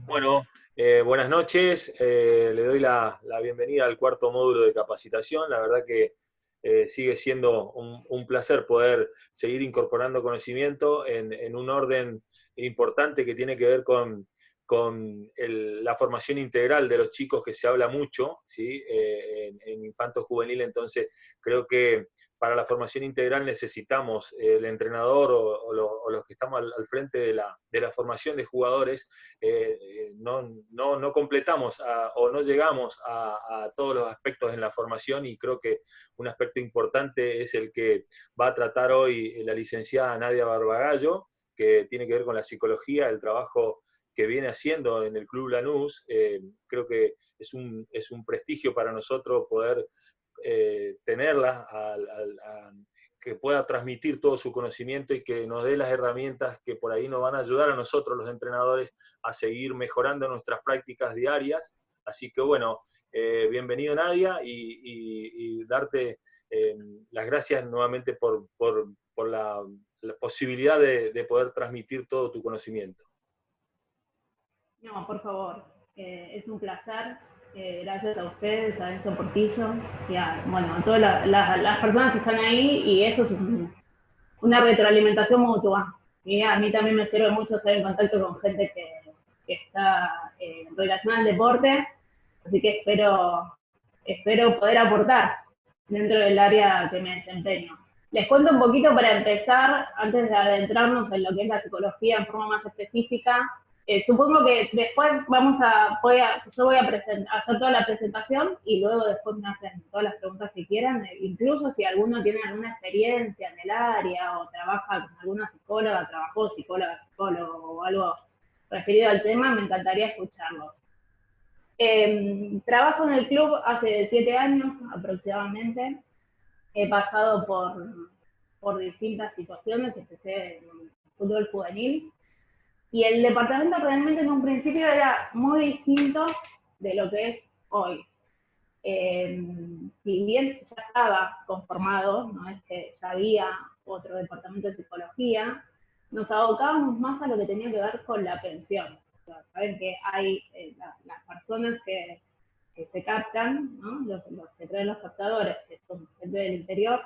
Bueno, buenas noches. Le doy la bienvenida al cuarto módulo de capacitación. La verdad que sigue siendo un placer poder seguir incorporando conocimiento en un orden importante que tiene que ver con la formación integral de los chicos, que se habla mucho, ¿sí? En infanto juvenil. Entonces creo que para la formación integral necesitamos el entrenador o los que estamos al frente de la formación de jugadores. No completamos o no llegamos a todos los aspectos en la formación, y creo que un aspecto importante es el que va a tratar hoy la licenciada Nadia Barbagallo, que tiene que ver con la psicología, el trabajo que viene haciendo en el Club Lanús. Creo que es un prestigio para nosotros poder tenerla, que pueda transmitir todo su conocimiento y que nos dé las herramientas que por ahí nos van a ayudar a nosotros, los entrenadores, a seguir mejorando nuestras prácticas diarias. Así que bueno, bienvenido Nadia, y darte las gracias nuevamente por la posibilidad de poder transmitir todo tu conocimiento. No, por favor, es un placer. Gracias a ustedes, a Enzo Portillo y a, bueno, a todas las personas que están ahí, y esto es una retroalimentación mutua. Y a mí también me sirve mucho estar en contacto con gente que está relacionada al deporte, así que espero poder aportar dentro del área que me desempeño. Les cuento un poquito para empezar, antes de adentrarnos en lo que es la psicología en forma más específica. Supongo que después yo voy a hacer toda la presentación, y luego después me hacen todas las preguntas que quieran, incluso si alguno tiene alguna experiencia en el área o trabaja con alguna psicóloga, trabajó psicóloga, psicólogo o algo referido al tema, me encantaría escucharlo. Trabajo en el club hace 7 años aproximadamente. He pasado por distintas situaciones, empecé en fútbol juvenil, y el departamento realmente en un principio era muy distinto de lo que es hoy. Si bien ya estaba conformado, no es que ya había otro departamento de psicología, nos abocábamos más a lo que tenía que ver con la pensión. O sea, saben que hay las personas que se captan, ¿no? Los que traen los captadores, que son gente del interior,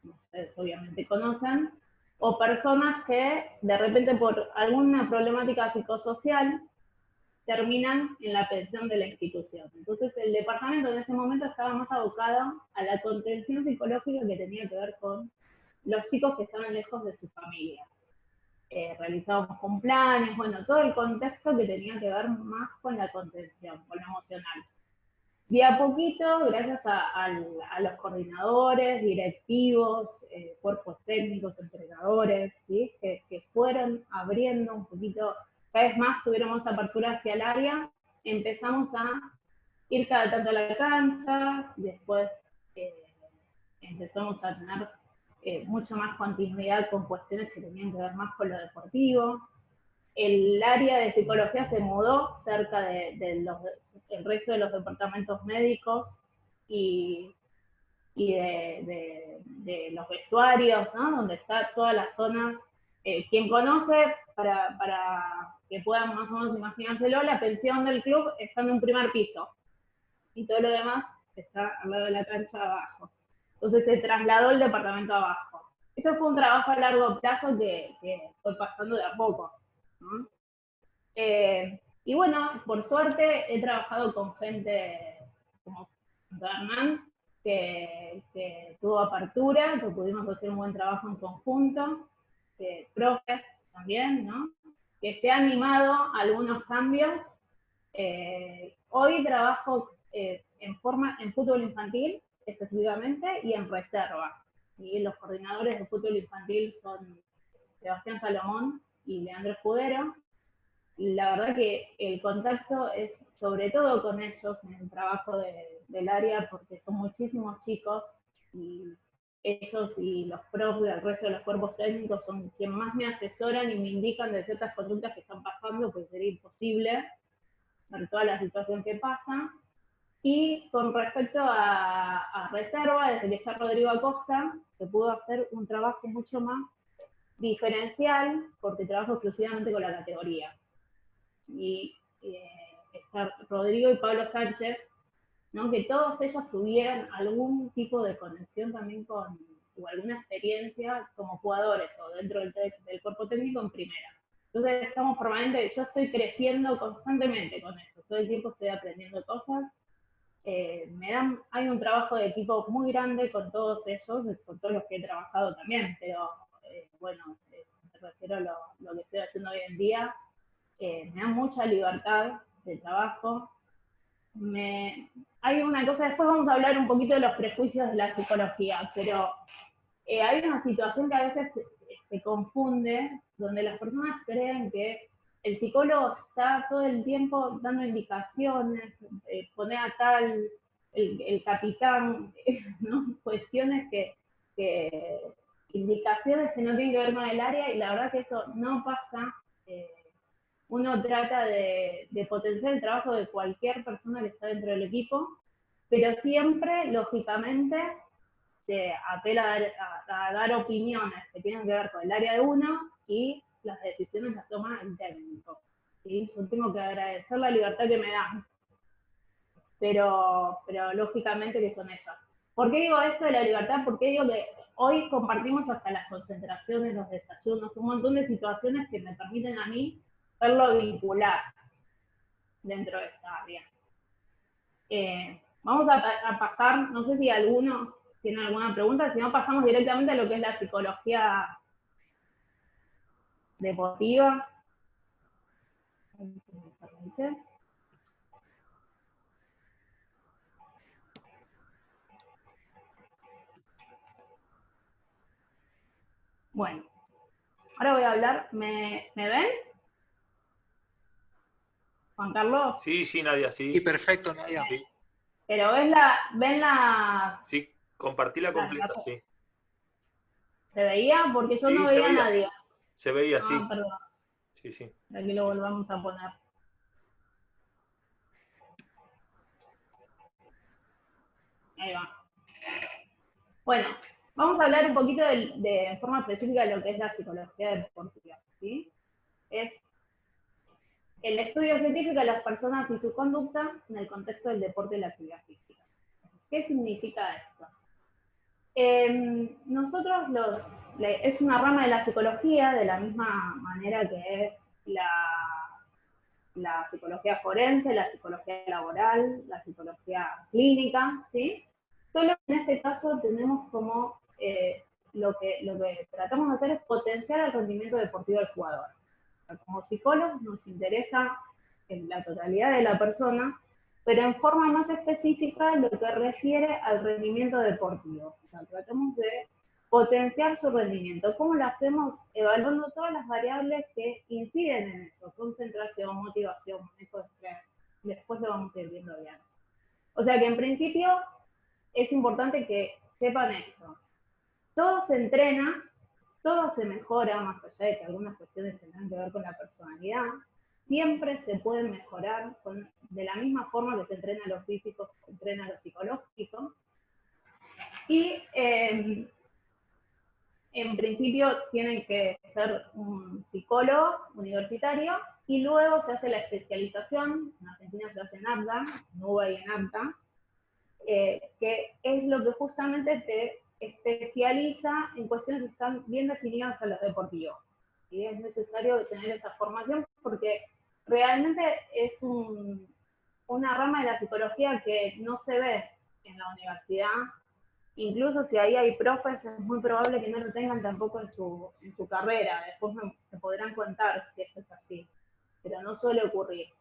ustedes obviamente conocen, o personas que de repente por alguna problemática psicosocial terminan en la pensión de la institución. Entonces el departamento en ese momento estaba más abocado a la contención psicológica que tenía que ver con los chicos que estaban lejos de su familia. Realizábamos con planes, bueno, todo el contexto que tenía que ver más con la contención, con lo emocional. De a poquito, gracias a los coordinadores, directivos, cuerpos técnicos, entrenadores, ¿sí? que fueron abriendo un poquito, cada vez más tuvieron más apertura hacia el área, empezamos a ir cada tanto a la cancha, después empezamos a tener mucho más continuidad con cuestiones que tenían que ver más con lo deportivo. El área de psicología se mudó cerca del resto de los departamentos médicos y de los vestuarios, ¿no? Donde está toda la zona. Quien conoce, para que puedan más o menos imaginárselo, la pensión del club está en un primer piso y todo lo demás está al lado de la cancha abajo. Entonces se trasladó el departamento abajo. Esto fue un trabajo a largo plazo que fue pasando de a poco, ¿no? Y bueno, por suerte he trabajado con gente como Hernán, que tuvo apertura, que pudimos hacer un buen trabajo en conjunto, profes también, ¿no? Que se han animado a algunos cambios. Hoy trabajo en fútbol infantil específicamente y en reserva. Y los coordinadores de fútbol infantil son Sebastián Salomón y Leandro Escudero. La verdad que el contacto es sobre todo con ellos en el trabajo del área, porque son muchísimos chicos y ellos y los profes, el resto de los cuerpos técnicos son quienes más me asesoran y me indican de ciertas conductas que están pasando, porque sería imposible ver toda la situación que pasa. Y con respecto a reserva, desde que está Rodrigo Acosta, se pudo hacer un trabajo mucho más diferencial, porque trabajo exclusivamente con la categoría. y está Rodrigo y Pablo Sánchez, ¿no? Que todos ellos tuvieran algún tipo de conexión también con, o alguna experiencia como jugadores o dentro del cuerpo técnico en primera. Entonces estamos permanentemente, yo estoy creciendo constantemente con eso, todo el tiempo estoy aprendiendo cosas. Hay un trabajo de equipo muy grande con todos ellos, con todos los que he trabajado también, pero bueno, me refiero a lo que estoy haciendo hoy en día. Me da mucha libertad de trabajo. Hay una cosa, después vamos a hablar un poquito de los prejuicios de la psicología, pero hay una situación que a veces se confunde, donde las personas creen que el psicólogo está todo el tiempo dando indicaciones, pone a tal el capitán, ¿no? Cuestiones indicaciones que no tienen que ver con el área, y la verdad que eso no pasa. Uno trata de potenciar el trabajo de cualquier persona que está dentro del equipo, pero siempre, lógicamente, se apela a dar opiniones que tienen que ver con el área de uno, y las decisiones las toma el técnico. ¿Sí? Yo tengo que agradecer la libertad que me dan, pero lógicamente que son ellas. ¿Por qué digo esto de la libertad? Porque digo que hoy compartimos hasta las concentraciones, los desayunos, un montón de situaciones que me permiten a mí verlo vincular dentro de esta área. Vamos a pasar, no sé si alguno tiene alguna pregunta, si no pasamos directamente a lo que es la psicología deportiva. Bueno, ahora voy a hablar, ¿me ven? Juan Carlos. Sí, sí, Nadia, sí. Sí, perfecto, Nadia. Sí, Pero ven la... sí, compartila completa, sí. ¿Se veía? Porque yo Sí, no veía a nadie. Se veía, sí. Perdón. Sí, sí. Aquí lo volvamos a poner. Ahí va. Bueno, vamos a hablar un poquito de forma específica de lo que es la psicología deportiva, ¿sí? Es el estudio científico de las personas y su conducta en el contexto del deporte y la actividad física. ¿Qué significa esto? Nosotros es una rama de la psicología, de la misma manera que es la psicología forense, la psicología laboral, la psicología clínica, ¿sí? Solo en este caso tenemos como lo que tratamos de hacer es potenciar el rendimiento deportivo del jugador. Como psicólogos nos interesa en la totalidad de la persona, pero en forma más específica lo que refiere al rendimiento deportivo. O sea, tratamos de potenciar su rendimiento. ¿Cómo lo hacemos? Evaluando todas las variables que inciden en eso: concentración, motivación, manejo de estrés. Después lo vamos a ir viendo bien. O sea que en principio es importante que sepan esto. Todo se entrena, todo se mejora, más allá de que algunas cuestiones tengan que ver con la personalidad. Siempre se puede mejorar de la misma forma que se entrena a los físicos, se entrena a los psicológicos. Y en principio tienen que ser un psicólogo universitario, y luego se hace la especialización. En Argentina se hace en ABDA, en UBA y en ABDA, que es lo que justamente te especializa en cuestiones que están bien definidas a los deportivos. Y es necesario tener esa formación porque realmente es una rama de la psicología que no se ve en la universidad. Incluso si ahí hay profes, es muy probable que no lo tengan tampoco en su carrera. Después me podrán contar si esto es así, pero no suele ocurrir.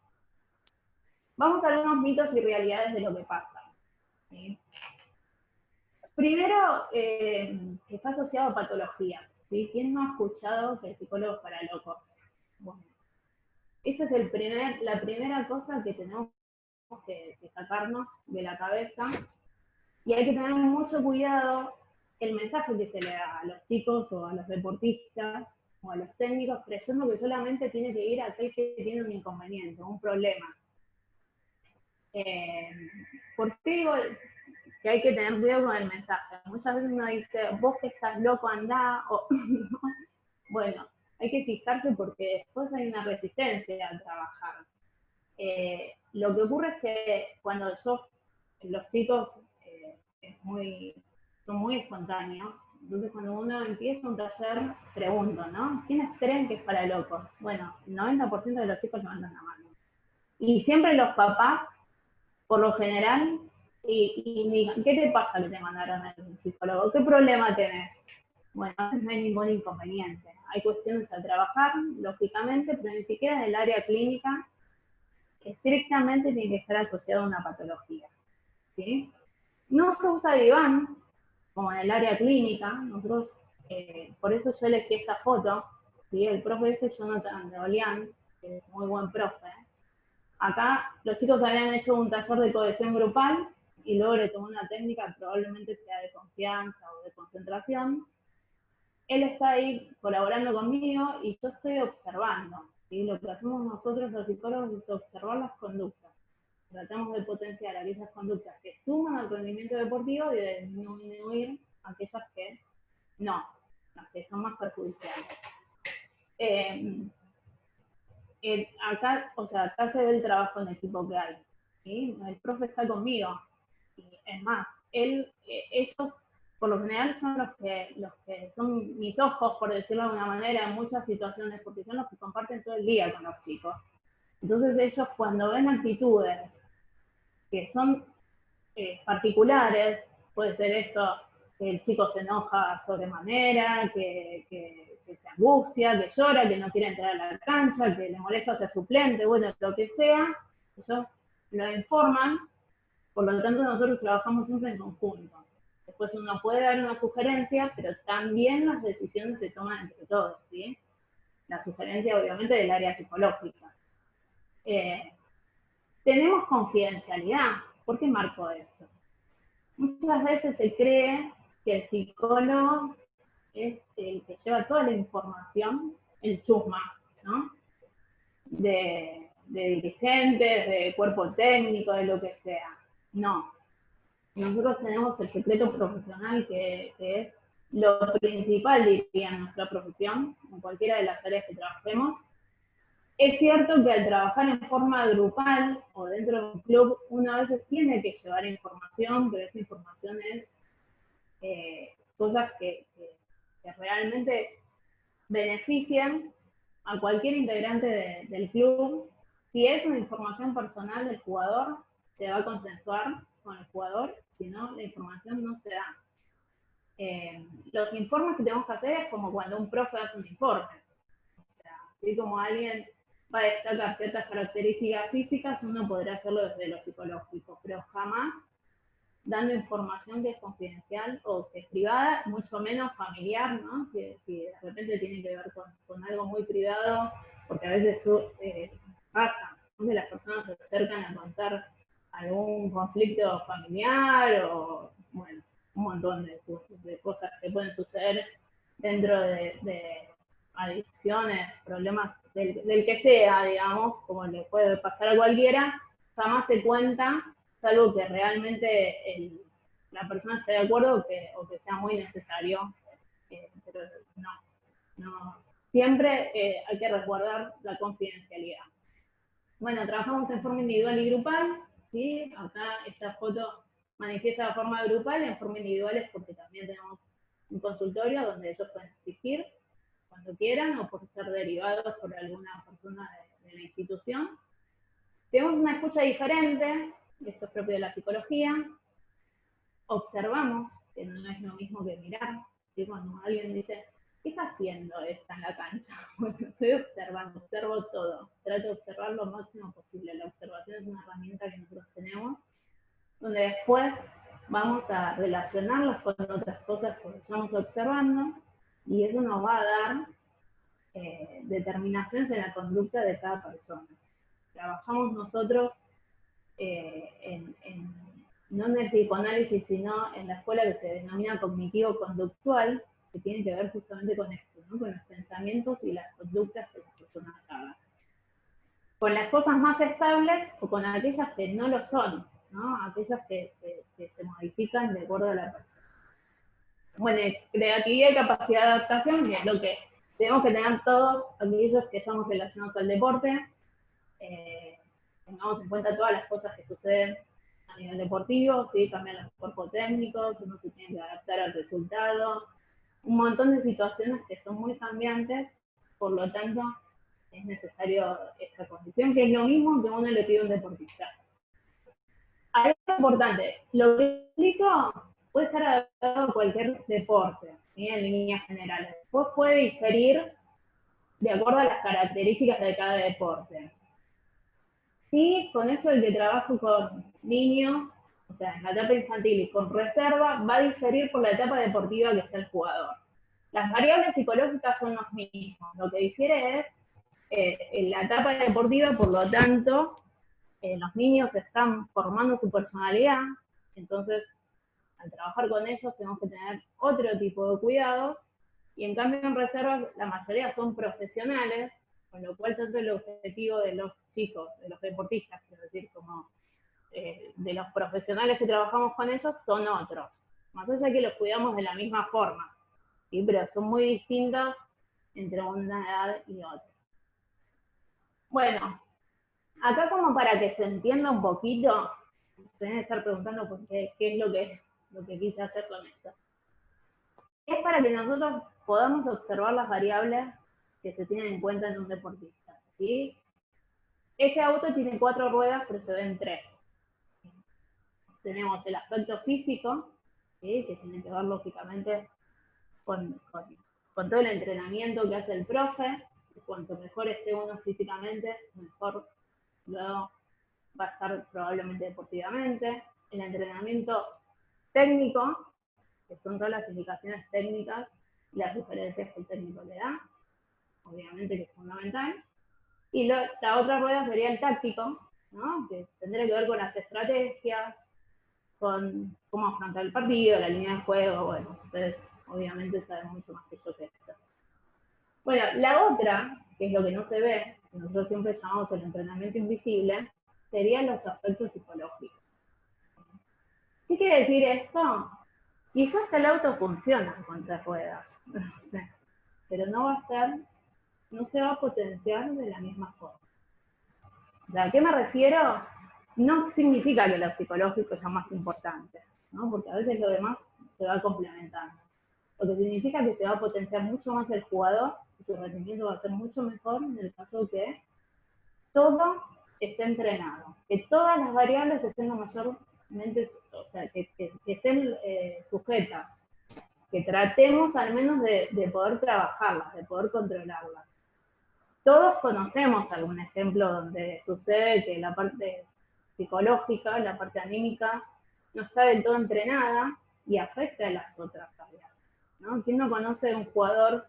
Vamos a algunos mitos y realidades de lo que pasa, ¿sí? Primero, está asociado a patologías, ¿sí? ¿Quién no ha escuchado que el psicólogo es para locos? Bueno, esta es la primera cosa que tenemos que sacarnos de la cabeza, y hay que tener mucho cuidado el mensaje que se le da a los chicos o a los deportistas o a los técnicos, creyendo que solamente tiene que ir a aquel que tiene un inconveniente, un problema. ¿Por qué digo que hay que tener cuidado con el mensaje? Muchas veces uno dice, vos que estás loco, andá, o bueno, hay que fijarse porque después hay una resistencia al trabajar. Lo que ocurre es que cuando los chicos son muy espontáneos, entonces cuando uno empieza un taller, pregunto, ¿no? ¿Quiénes creen que es para locos? Bueno, el 90% de los chicos levantan la mano. Y siempre los papás, por lo general, y digan, ¿qué te pasa que te mandaron al psicólogo? ¿Qué problema tenés? Bueno, no hay ningún inconveniente. Hay cuestiones a trabajar, lógicamente, pero ni siquiera en el área clínica estrictamente tiene que estar asociado a una patología. ¿Sí? No se usa diván, como en el área clínica. Nosotros, por eso yo elegí esta foto. ¿Sí? El profe ese, Jonathan de Olián, que es muy buen profe. Acá los chicos habían hecho un taller de cohesión grupal y luego le tomó una técnica que probablemente sea de confianza o de concentración. Él está ahí colaborando conmigo y yo estoy observando. ¿Sí? Lo que hacemos nosotros los psicólogos es observar las conductas. Tratamos de potenciar aquellas conductas que suman al rendimiento deportivo y de disminuir aquellas que no, las que son más perjudiciales. Acá, o sea, acá se ve el trabajo en equipo que hay. ¿Sí? El profe está conmigo. Y es más, ellos por lo general son los que son mis ojos, por decirlo de alguna manera, en muchas situaciones, porque son los que comparten todo el día con los chicos. Entonces ellos cuando ven actitudes que son particulares, puede ser esto, que el chico se enoja sobremanera, que se angustia, que llora, que no quiere entrar a la cancha, que le molesta ser suplente, bueno, lo que sea, ellos lo informan, por lo tanto nosotros trabajamos siempre en conjunto. Después uno puede dar una sugerencia, pero también las decisiones se toman entre todos, ¿sí? La sugerencia obviamente del área psicológica. Tenemos confidencialidad. ¿Por qué marco esto? Muchas veces se cree que el psicólogo es el que lleva toda la información, el chusma, ¿no? De dirigentes, de cuerpo técnico, de lo que sea. No. Nosotros tenemos el secreto profesional que es lo principal, diría, en nuestra profesión, en cualquiera de las áreas que trabajemos. Es cierto que al trabajar en forma grupal o dentro de un club, uno a veces tiene que llevar información, pero esa información es cosas que realmente benefician a cualquier integrante del club. Si es una información personal del jugador, se va a consensuar con el jugador, si no, la información no se da. Los informes que tenemos que hacer es como cuando un profe hace un informe. O sea, así como alguien va a destacar ciertas características físicas, uno podrá hacerlo desde lo psicológico, pero jamás dando información que es confidencial o que es privada, mucho menos familiar, ¿no? Si de repente tiene que ver con algo muy privado, porque a veces pasa, donde las personas se acercan a contar algún conflicto familiar o, bueno, un montón de cosas que pueden suceder dentro de adicciones, problemas del que sea, digamos, como le puede pasar a cualquiera, jamás se cuenta, salvo que realmente la persona esté de acuerdo o que sea muy necesario, pero no. Siempre hay que resguardar la confidencialidad. Bueno, trabajamos en forma individual y grupal, ¿sí? Acá esta foto manifiesta de forma grupal, en forma individual es porque también tenemos un consultorio donde ellos pueden asistir cuando quieran o por ser derivados por alguna persona de la institución. Tenemos una escucha diferente, esto es propio de la psicología. Observamos, que no es lo mismo que mirar. ¿Sí? Cuando alguien dice, ¿qué está haciendo esta en la cancha? Bueno, estoy observando, observo todo. Trato de observar lo máximo posible. La observación es una herramienta que nosotros tenemos, donde después vamos a relacionarlas con otras cosas que estamos observando, y eso nos va a dar determinaciones en la conducta de cada persona. Trabajamos nosotros no en el psicoanálisis, sino en la escuela que se denomina cognitivo-conductual, que tiene que ver justamente con esto, ¿no? Con los pensamientos y las conductas que las personas hagan. Con las cosas más estables o con aquellas que no lo son, ¿no? Aquellas que se modifican de acuerdo a la persona. Bueno, creatividad y capacidad de adaptación, que es lo que tenemos que tener todos aquellos que estamos relacionados al deporte, tengamos en cuenta todas las cosas que suceden a nivel deportivo, ¿sí? Cambian los cuerpos técnicos, uno se tiene que adaptar al resultado, un montón de situaciones que son muy cambiantes, por lo tanto es necesario esta condición, que es lo mismo que uno le pide a un deportista. Algo importante, lo que explico puede estar adaptado a cualquier deporte, ¿sí? En líneas generales. Después puede diferir de acuerdo a las características de cada deporte. Sí, con eso el que trabajo con niños, o sea, en la etapa infantil y con reserva, va a diferir por la etapa deportiva que está el jugador. Las variables psicológicas son los mismos, lo que difiere es en la etapa deportiva, por lo tanto, los niños están formando su personalidad, entonces al trabajar con ellos tenemos que tener otro tipo de cuidados, y en cambio en reservas la mayoría son profesionales, con lo cual tanto el objetivo de los chicos, de los deportistas, quiero decir, como de los profesionales que trabajamos con ellos, son otros. Más allá que los cuidamos de la misma forma, ¿sí? Pero son muy distintos entre una edad y otra. Bueno, acá como para que se entienda un poquito, se deben estar preguntando por qué es lo que quise hacer con esto. Es para que nosotros podamos observar las variables que se tienen en cuenta en un deportista, ¿sí? Este auto tiene 4 ruedas, pero se ven 3. Tenemos el aspecto físico, ¿sí? Que tiene que ver lógicamente con todo el entrenamiento que hace el profe. Cuanto mejor esté uno físicamente, mejor luego va a estar probablemente deportivamente. El entrenamiento técnico, que son todas las indicaciones técnicas y las diferencias que el técnico le da, obviamente que es fundamental. Y la otra rueda sería el táctico, ¿no? Que tendría que ver con las estrategias, con cómo afrontar el partido, la línea de juego. Bueno, ustedes obviamente saben mucho más que yo que esto. Bueno, la otra, que es lo que no se ve, que nosotros siempre llamamos el entrenamiento invisible, serían los aspectos psicológicos. ¿Qué quiere decir esto? Quizás el auto funciona con 3 ruedas, no sé, pero no se va a potenciar de la misma forma. O sea, ¿a qué me refiero? No significa que lo psicológico es lo más importante, ¿no? Porque a veces lo demás se va complementando. Lo que significa que se va a potenciar mucho más el jugador y su rendimiento va a ser mucho mejor en el caso que todo esté entrenado, que todas las variables estén mayormente, o sea, que estén sujetas, que tratemos al menos de poder trabajarlas, de poder controlarlas. Todos conocemos algún ejemplo donde sucede que la parte psicológica, la parte anímica, no está del todo entrenada y afecta a las otras áreas, ¿no? ¿Quién no conoce un jugador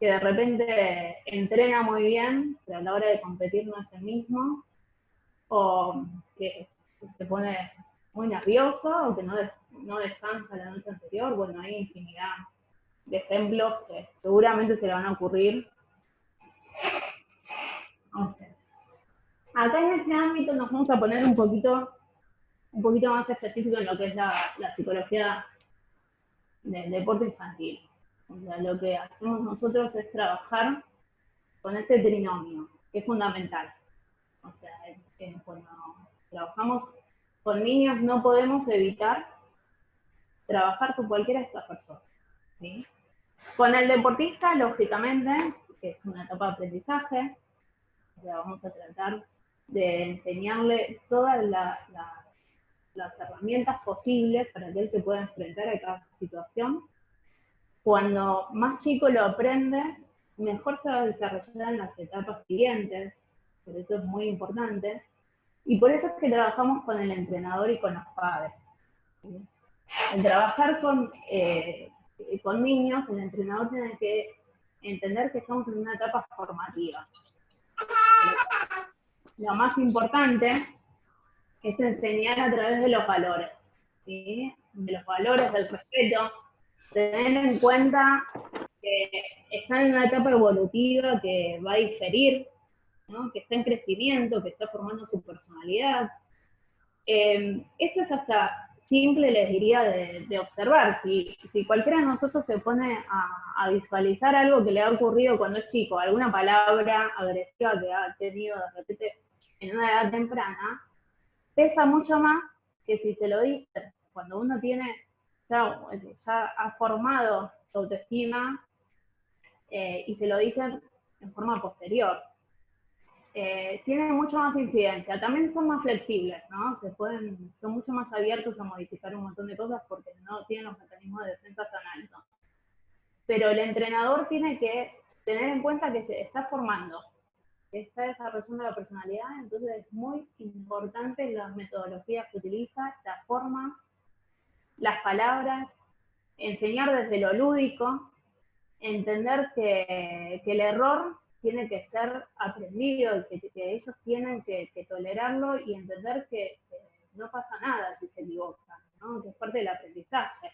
que de repente entrena muy bien, pero a la hora de competir no es el mismo, o que se pone muy nervioso, o que no descansa la noche anterior? Bueno, hay infinidad de ejemplos que seguramente se le van a ocurrir a ustedes. Acá en este ámbito nos vamos a poner un poquito más específico en lo que es la psicología del deporte infantil. O sea, lo que hacemos nosotros es trabajar con este trinomio, que es fundamental. O sea, cuando trabajamos con niños no podemos evitar trabajar con cualquiera de estas personas, ¿sí? Con el deportista, lógicamente, que es una etapa de aprendizaje, o sea, vamos a tratar de enseñarle todas las herramientas posibles para que él se pueda enfrentar a cada situación. Cuando más chico lo aprende, mejor se va a desarrollar en las etapas siguientes, por eso es muy importante. Y por eso es que trabajamos con el entrenador y con los padres, ¿sí? Al trabajar con niños, el entrenador tiene que entender que estamos en una etapa formativa. Lo más importante es enseñar a través de los valores, ¿sí? De los valores, del respeto, tener en cuenta que están en una etapa evolutiva que va a diferir, ¿no? Que está en crecimiento, que está formando su personalidad. Esto es hasta simple les diría de observar. Si cualquiera de nosotros se pone a visualizar algo que le ha ocurrido cuando es chico, alguna palabra agresiva que ha tenido de repente en una edad temprana, pesa mucho más que si se lo dice cuando uno tiene, ya ha formado su autoestima y se lo dicen en forma posterior. Tienen mucho más incidencia. También son más flexibles, ¿no? Son mucho más abiertos a modificar un montón de cosas porque no tienen los mecanismos de defensa tan altos. Pero el entrenador tiene que tener en cuenta que se está formando, que está desarrollando la personalidad, entonces es muy importante las metodologías que utiliza, la forma, las palabras, enseñar desde lo lúdico, entender que el error tiene que ser aprendido y que ellos tienen que tolerarlo y entender que no pasa nada si se equivocan, ¿no? Que es parte del aprendizaje.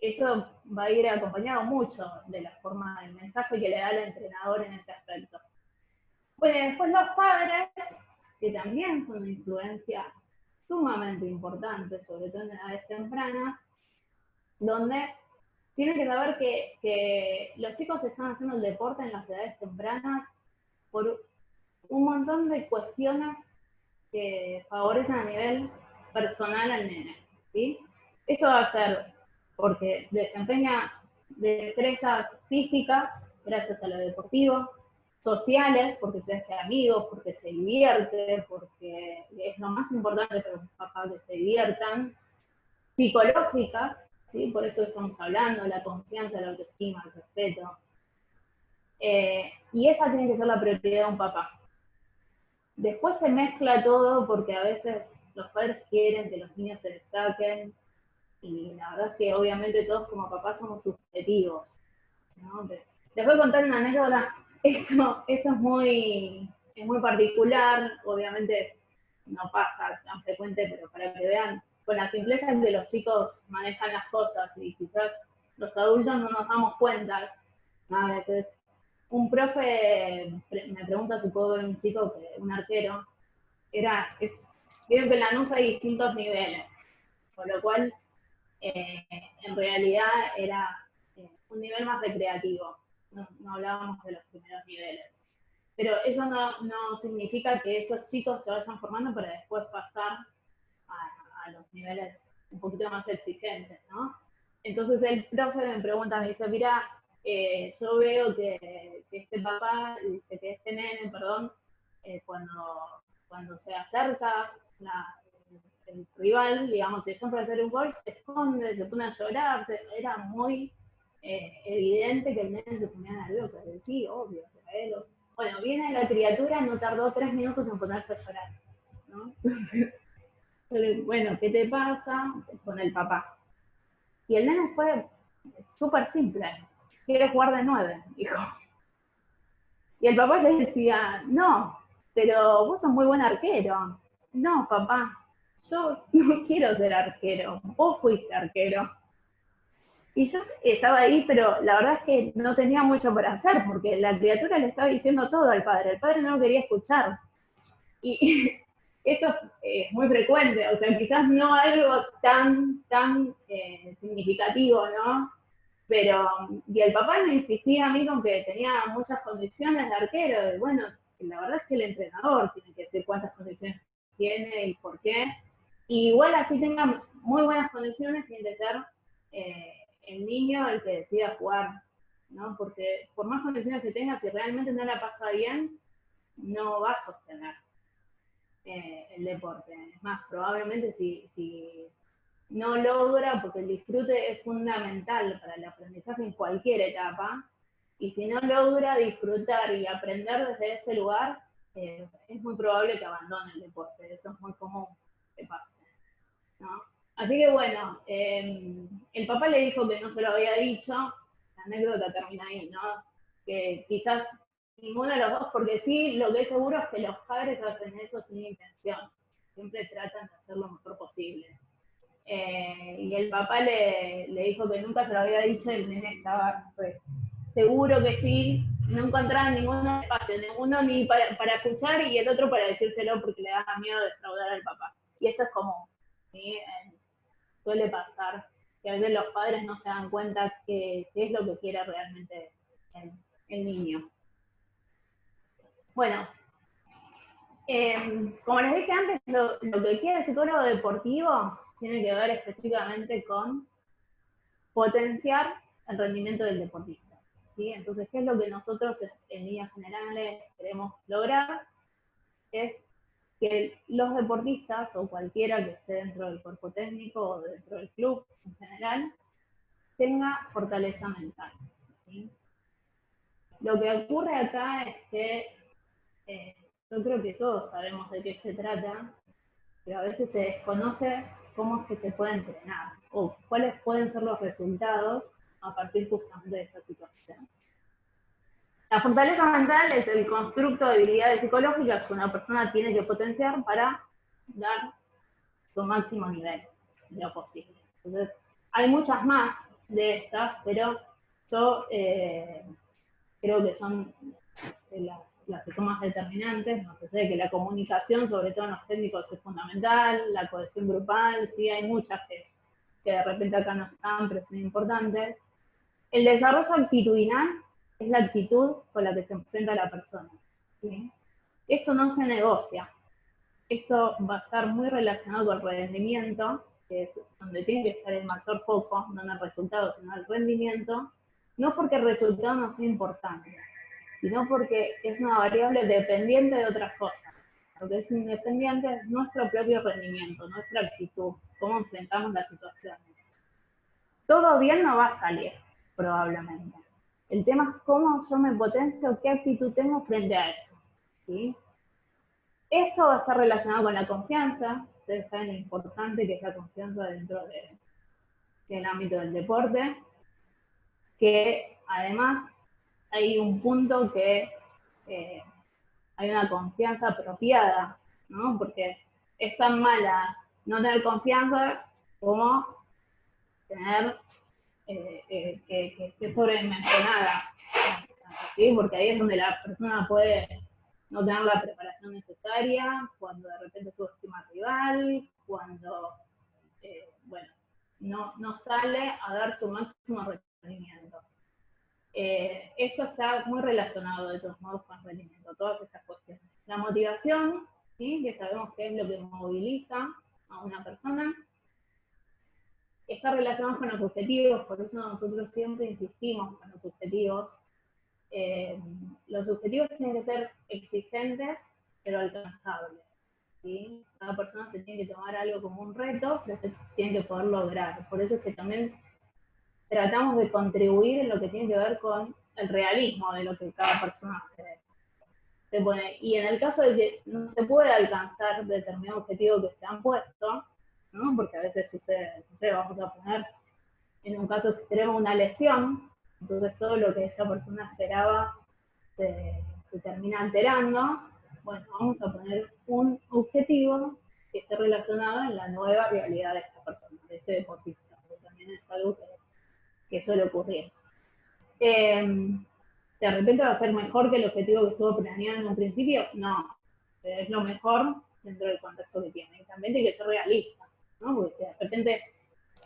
Eso va a ir acompañado mucho de la forma del mensaje que le da el entrenador en ese aspecto. Bueno, después los padres, que también son una influencia sumamente importante, sobre todo en edades tempranas, donde tienen que saber que los chicos están haciendo el deporte en las edades tempranas por un montón de cuestiones que favorecen a nivel personal al nene, ¿sí? Esto va a ser porque desempeña destrezas físicas gracias a lo deportivo, sociales, porque se hace amigos, porque se divierte, porque es lo más importante para los papás que se diviertan, psicológicas, ¿sí? Por eso estamos hablando, la confianza, la autoestima, el respeto. Y esa tiene que ser la prioridad de un papá. Después se mezcla todo porque a veces los padres quieren que los niños se destaquen y la verdad es que obviamente todos como papás somos subjetivos, ¿no? Les voy a contar una anécdota. Esto es muy particular, obviamente no pasa tan frecuente, pero para que vean con la simpleza en que los chicos manejan las cosas y quizás los adultos no nos damos cuenta a veces. Un profe me pregunta si puedo ver un chico, un arquero, vieron que en la NUS hay distintos niveles, con lo cual en realidad era un nivel más recreativo, no hablábamos de los primeros niveles. Pero eso no significa que esos chicos se vayan formando para después pasar a los niveles un poquito más exigentes, ¿no? Entonces el profe me pregunta, me dice, mira, yo veo que este papá, dice que este nene, perdón, cuando se acerca el rival, digamos, si están para hacer un gol, se esconde, se pone a llorar, era muy evidente que el nene se ponía nervioso, que sí, obvio, bueno, viene la criatura, no tardó 3 minutos en ponerse a llorar, ¿no? Bueno, ¿qué te pasa? Con el papá. Y el nene fue súper simple, quiere jugar de 9, dijo. Y el papá le decía, no, pero vos sos muy buen arquero. No, papá, yo no quiero ser arquero, vos fuiste arquero. Y yo estaba ahí, pero la verdad es que no tenía mucho para hacer, porque la criatura le estaba diciendo todo al padre, el padre no lo quería escuchar. Y esto es muy frecuente, o sea, quizás no algo tan significativo, ¿no? Pero, y el papá me insistía a mí con que tenía muchas condiciones de arquero, y bueno, la verdad es que el entrenador tiene que decir cuántas condiciones tiene y por qué. Y igual así tenga muy buenas condiciones, tiene que ser el niño el que decida jugar, ¿no? Porque por más condiciones que tenga, si realmente no la pasa bien, no va a sostener el deporte. Es más, probablemente si no logra, porque el disfrute es fundamental para el aprendizaje en cualquier etapa, y si no logra disfrutar y aprender desde ese lugar, es muy probable que abandone el deporte. Eso es muy común que pase, ¿no? Así que bueno, el papá le dijo que no se lo había dicho, la anécdota termina ahí, ¿no? Que quizás ninguno de los dos, porque sí, lo que es seguro es que los padres hacen eso sin intención, siempre tratan de hacer lo mejor posible. Y el papá le dijo que nunca se lo había dicho y el nene estaba seguro que sí, no encontraba ningún espacio, ninguno ni para escuchar y el otro para decírselo porque le daba miedo defraudar al papá. y esto es común, ¿sí? Suele pasar que a veces los padres no se dan cuenta qué es lo que quiere realmente el niño. Bueno, como les dije antes, lo que quiere el psicólogo deportivo tiene que ver específicamente con potenciar el rendimiento del deportista, ¿sí? Entonces, ¿qué es lo que nosotros en líneas generales queremos lograr? Es que los deportistas o cualquiera que esté dentro del cuerpo técnico o dentro del club en general tenga fortaleza mental, ¿sí? Lo que ocurre acá es que yo creo que todos sabemos de qué se trata, pero a veces se desconoce cómo es que se puede entrenar o cuáles pueden ser los resultados a partir justamente de esta situación. La fortaleza mental es el constructo de habilidades psicológicas que una persona tiene que potenciar para dar su máximo nivel de lo posible. Entonces, hay muchas más de estas, pero yo creo que son las que son más determinantes. No sé, que la comunicación, sobre todo en los técnicos, es fundamental, la cohesión grupal, sí, hay muchas que de repente acá no están, pero son importantes. El desarrollo actitudinal es la actitud con la que se enfrenta la persona, ¿sí? Esto no se negocia. Esto va a estar muy relacionado con el rendimiento, que es donde tiene que estar el mayor foco, no en el resultado, sino en el rendimiento, no porque el resultado no sea importante, sino porque es una variable dependiente de otras cosas. Lo que es independiente es nuestro propio rendimiento, nuestra actitud, cómo enfrentamos las situaciones. Todo bien no va a salir, probablemente. El tema es cómo yo me potencio, qué actitud tengo frente a eso, ¿sí? Esto va a estar relacionado con la confianza. Ustedes saben lo importante que es la confianza dentro del ámbito del deporte, que además hay un punto que hay una confianza apropiada, ¿no? Porque es tan mala no tener confianza como tener que esté sobredimensionada, ¿sí? Porque ahí es donde la persona puede no tener la preparación necesaria, cuando de repente subestima al rival, cuando, bueno, no sale a dar su máximo rendimiento. Esto está muy relacionado de todos modos con el rendimiento, todas estas cuestiones. La motivación, ¿sí? Que sabemos que es lo que moviliza a una persona, está relacionado con los objetivos, por eso nosotros siempre insistimos con los objetivos. Los objetivos tienen que ser exigentes, pero alcanzables, ¿sí? Cada persona se tiene que tomar algo como un reto, pero se tiene que poder lograr. Por eso es que también tratamos de contribuir en lo que tiene que ver con el realismo de lo que cada persona se pone. Y en el caso de que no se pueda alcanzar determinado objetivo que se han puesto, ¿no? Porque a veces sucede, no sé, vamos a poner en un caso extremo una lesión, entonces todo lo que esa persona esperaba se termina alterando. Bueno, vamos a poner un objetivo que esté relacionado en la nueva realidad de esta persona, de este deportista, porque también es algo que suele ocurrir. ¿De repente va a ser mejor que el objetivo que estuvo planeado en un principio? No, pero es lo mejor dentro del contexto que tiene. Y también tiene que ser realista, ¿no? Porque si de repente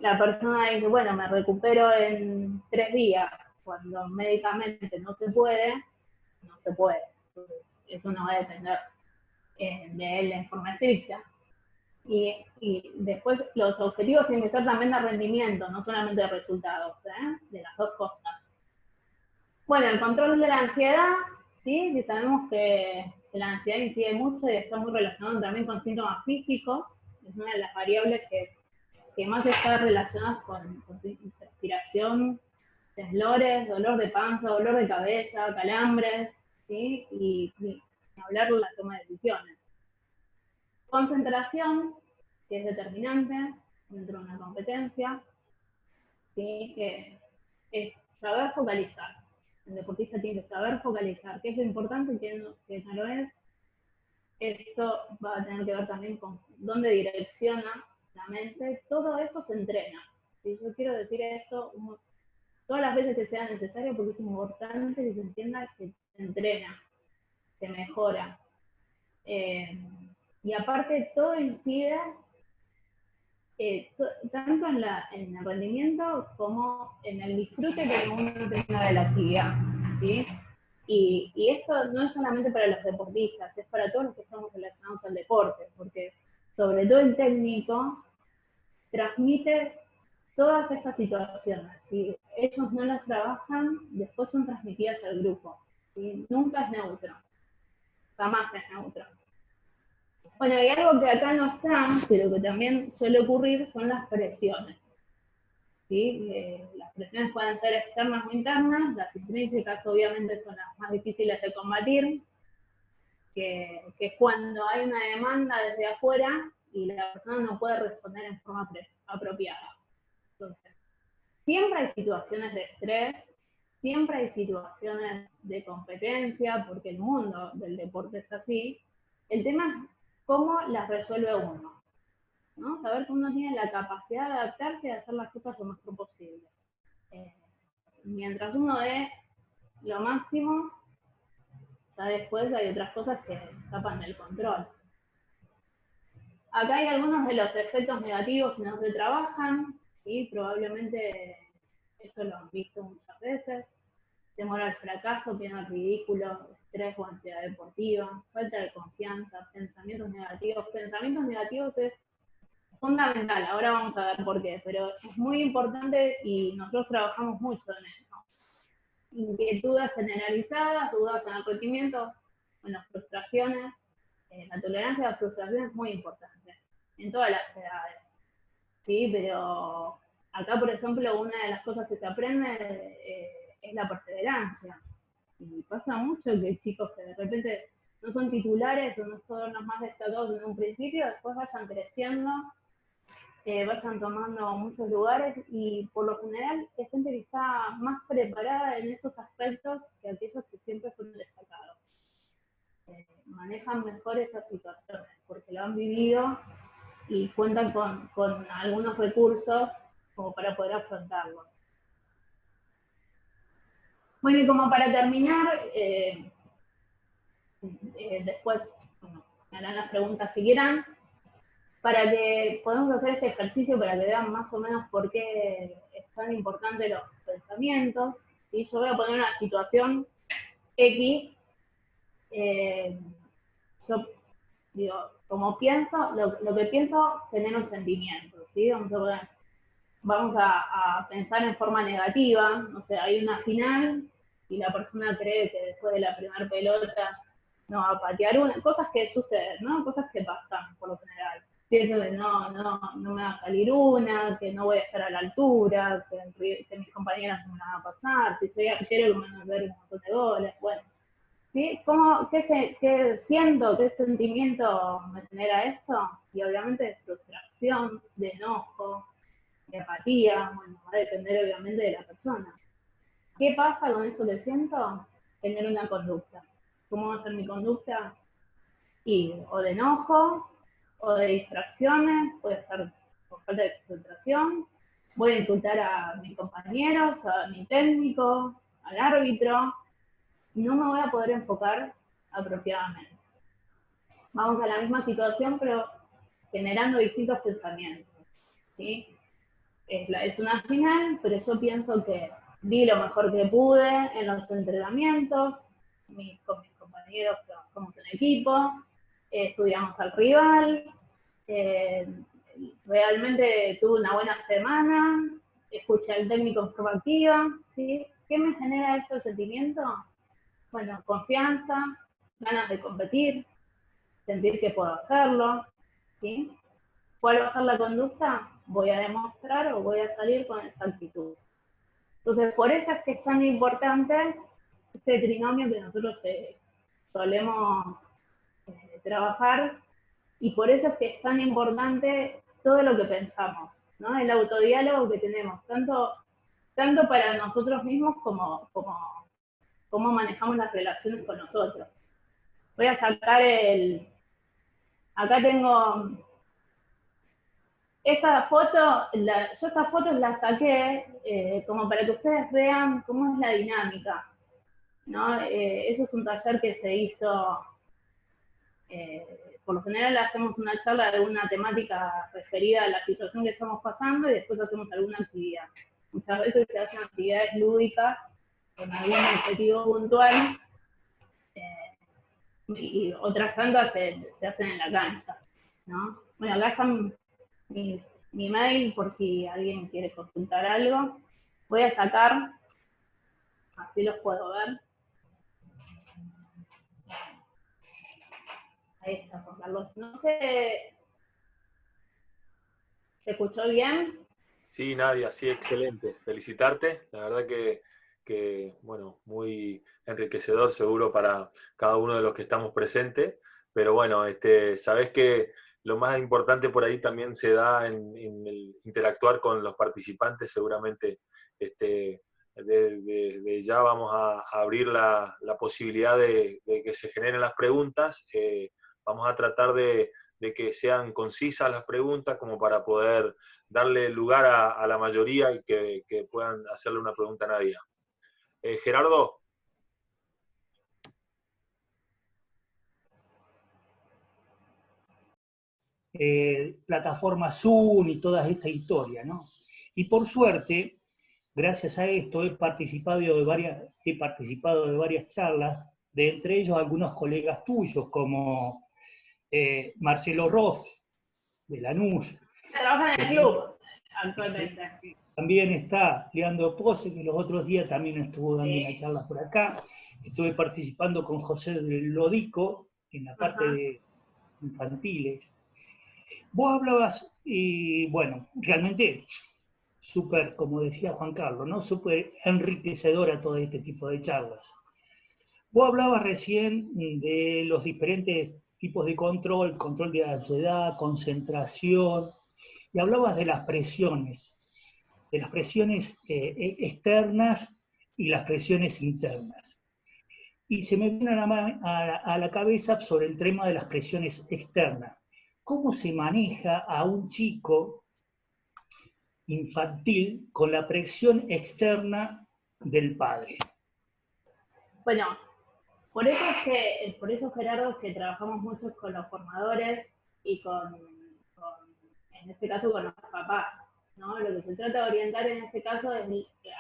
la persona dice, bueno, me recupero en 3 días, cuando médicamente no se puede, no se puede. Entonces, eso no va a depender de él en forma estricta. Y después los objetivos tienen que ser también de rendimiento, no solamente de resultados, de las dos cosas. Bueno, el control de la ansiedad, ¿sí? Que sabemos que la ansiedad incide mucho y está muy relacionado también con síntomas físicos. Es una de las variables que más está relacionada con transpiración, temblores, dolor de panza, dolor de cabeza, calambres, ¿sí? Y hablar de la toma de decisiones. Concentración, que es determinante dentro de una competencia, ¿sí? Que es saber focalizar. El deportista tiene que saber focalizar, qué es lo importante y qué no lo es. Esto va a tener que ver también con dónde direcciona la mente. Todo esto se entrena. ¿Sí? Yo quiero decir esto todas las veces que sea necesario porque es importante que se entienda que se entrena, se mejora. Y aparte todo incide tanto en el rendimiento como en el disfrute que uno tenga de la actividad, ¿sí? Y esto no es solamente para los deportistas, es para todos los que estamos relacionados al deporte, porque sobre todo el técnico transmite todas estas situaciones. Si ellos no las trabajan, después son transmitidas al grupo, ¿sí? Nunca es neutro, jamás es neutro. Bueno, y algo que acá no está, pero que también suele ocurrir, son las presiones. ¿Sí? Las presiones pueden ser externas o internas, las intrínsecas obviamente son las más difíciles de combatir, que es cuando hay una demanda desde afuera y la persona no puede responder en forma apropiada. Entonces, siempre hay situaciones de estrés, siempre hay situaciones de competencia, porque el mundo del deporte es así. El tema es cómo las resuelve uno, ¿no? Saber que uno tiene la capacidad de adaptarse y de hacer las cosas lo mejor posible. Mientras uno dé lo máximo, ya después hay otras cosas que escapan del control. Acá hay algunos de los efectos negativos si no se trabajan, ¿sí? Probablemente esto lo han visto muchas veces. Temor al fracaso, miedo al ridículo, estrés o ansiedad deportiva, falta de confianza, pensamientos negativos. Pensamientos negativos es fundamental, ahora vamos a ver por qué, pero es muy importante y nosotros trabajamos mucho en eso. Inquietudes generalizadas, dudas en el rendimiento, bueno, frustraciones. La tolerancia a la frustración es muy importante en todas las edades, ¿sí? Pero acá, por ejemplo, una de las cosas que se aprende es la perseverancia. Y pasa mucho que chicos que de repente no son titulares o no son los más destacados en un principio, después vayan creciendo, vayan tomando muchos lugares y por lo general es gente que está más preparada en estos aspectos que aquellos que siempre fueron destacados. Manejan mejor esas situaciones porque lo han vivido y cuentan con algunos recursos como para poder afrontarlo. Bueno, y como para terminar, después bueno, me harán las preguntas que quieran, para que podamos hacer este ejercicio para que vean más o menos por qué es tan importante los pensamientos. ¿Sí? Yo voy a poner una situación X, yo digo, como pienso, lo que pienso genera un sentimiento, ¿sí? Vamos a pensar en forma negativa, o sea, hay una final y la persona cree que después de la primera pelota no va a patear una, cosas que suceden, ¿no? Cosas que pasan por lo general. Pienso que no me va a salir una, que no voy a estar a la altura, que mis compañeras no me van a pasar, si soy arquero que me van a ver un montón de goles, bueno. ¿Sí? ¿Qué siento? ¿Qué sentimiento me genera esto? Y obviamente de frustración, de enojo, de apatía, bueno, va a depender obviamente de la persona. ¿Qué pasa con eso que siento? Tener una conducta. ¿Cómo va a ser mi conducta? Y o de enojo, o de distracciones, puede estar por falta de concentración, voy a insultar a mis compañeros, a mi técnico, al árbitro, no me voy a poder enfocar apropiadamente. Vamos a la misma situación, pero generando distintos pensamientos, ¿sí? Es una final, pero yo pienso que di lo mejor que pude en los entrenamientos, con mis compañeros trabajamos en equipo, estudiamos al rival, realmente tuve una buena semana, escuché al técnico en forma activa, ¿sí? ¿Qué me genera este sentimiento? Bueno, confianza, ganas de competir, sentir que puedo hacerlo, ¿sí? ¿Cuál va a ser la conducta? Voy a demostrar o voy a salir con esa actitud. Entonces, por eso es que es tan importante este trinomio que nosotros solemos trabajar y por eso es que es tan importante todo lo que pensamos, ¿no? El autodiálogo que tenemos, tanto para nosotros mismos como cómo manejamos las relaciones con nosotros. Voy a sacar acá tengo esta foto, yo estas fotos las saqué como para que ustedes vean cómo es la dinámica, ¿no? Eso es un taller que se hizo Por lo general hacemos una charla de una temática referida a la situación que estamos pasando y después hacemos alguna actividad. Muchas veces se hacen actividades lúdicas con algún objetivo puntual, y otras tantas se hacen en la cancha, ¿no? Bueno, acá están mi mail por si alguien quiere consultar algo. Voy a sacar, así los puedo ver. Ahí está, Juan Carlos. No sé, ¿se escuchó bien? Sí, Nadia, sí, excelente. Felicitarte. La verdad que, bueno, muy enriquecedor seguro para cada uno de los que estamos presentes. Pero bueno, sabés que lo más importante por ahí también se da en el interactuar con los participantes. Seguramente de ya vamos a abrir la posibilidad de que se generen las preguntas. Vamos a tratar de que sean concisas las preguntas como para poder darle lugar a la mayoría y que puedan hacerle una pregunta a Nadia. Gerardo. Plataforma Zoom y toda esta historia, ¿no? Y por suerte, gracias a esto, he participado de varias charlas, de entre ellos algunos colegas tuyos, como Marcelo Ross, de Lanús. Trabaja en el club actualmente. También está Leandro Pose, que los otros días también estuvo dando una charla por acá. Estuve participando con José del Lodico en la parte de infantiles. Vos hablabas, y bueno, realmente súper, como decía Juan Carlos, ¿no? Súper enriquecedora todo este tipo de charlas. Vos hablabas recién de los diferentes tipos de control de ansiedad, concentración, y hablabas de las presiones externas y las presiones internas. Y se me viene a la cabeza sobre el tema de las presiones externas. ¿Cómo se maneja a un chico infantil con la presión externa del padre? Bueno, por eso, Gerardo, que trabajamos mucho con los formadores y en este caso, con los papás, ¿no? Lo que se trata de orientar en este caso es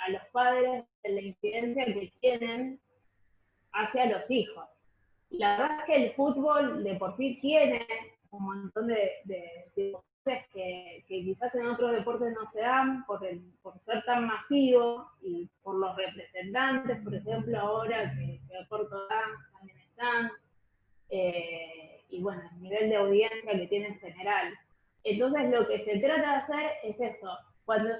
a los padres de la incidencia que tienen hacia los hijos. Y la verdad es que el fútbol de por sí tiene un montón de circunstancias que quizás en otros deportes no se dan por ser tan masivo y por los representantes, por ejemplo, ahora que a corto también están, y bueno, el nivel de audiencia que tiene en general. Entonces lo que se trata de hacer es esto. Cuando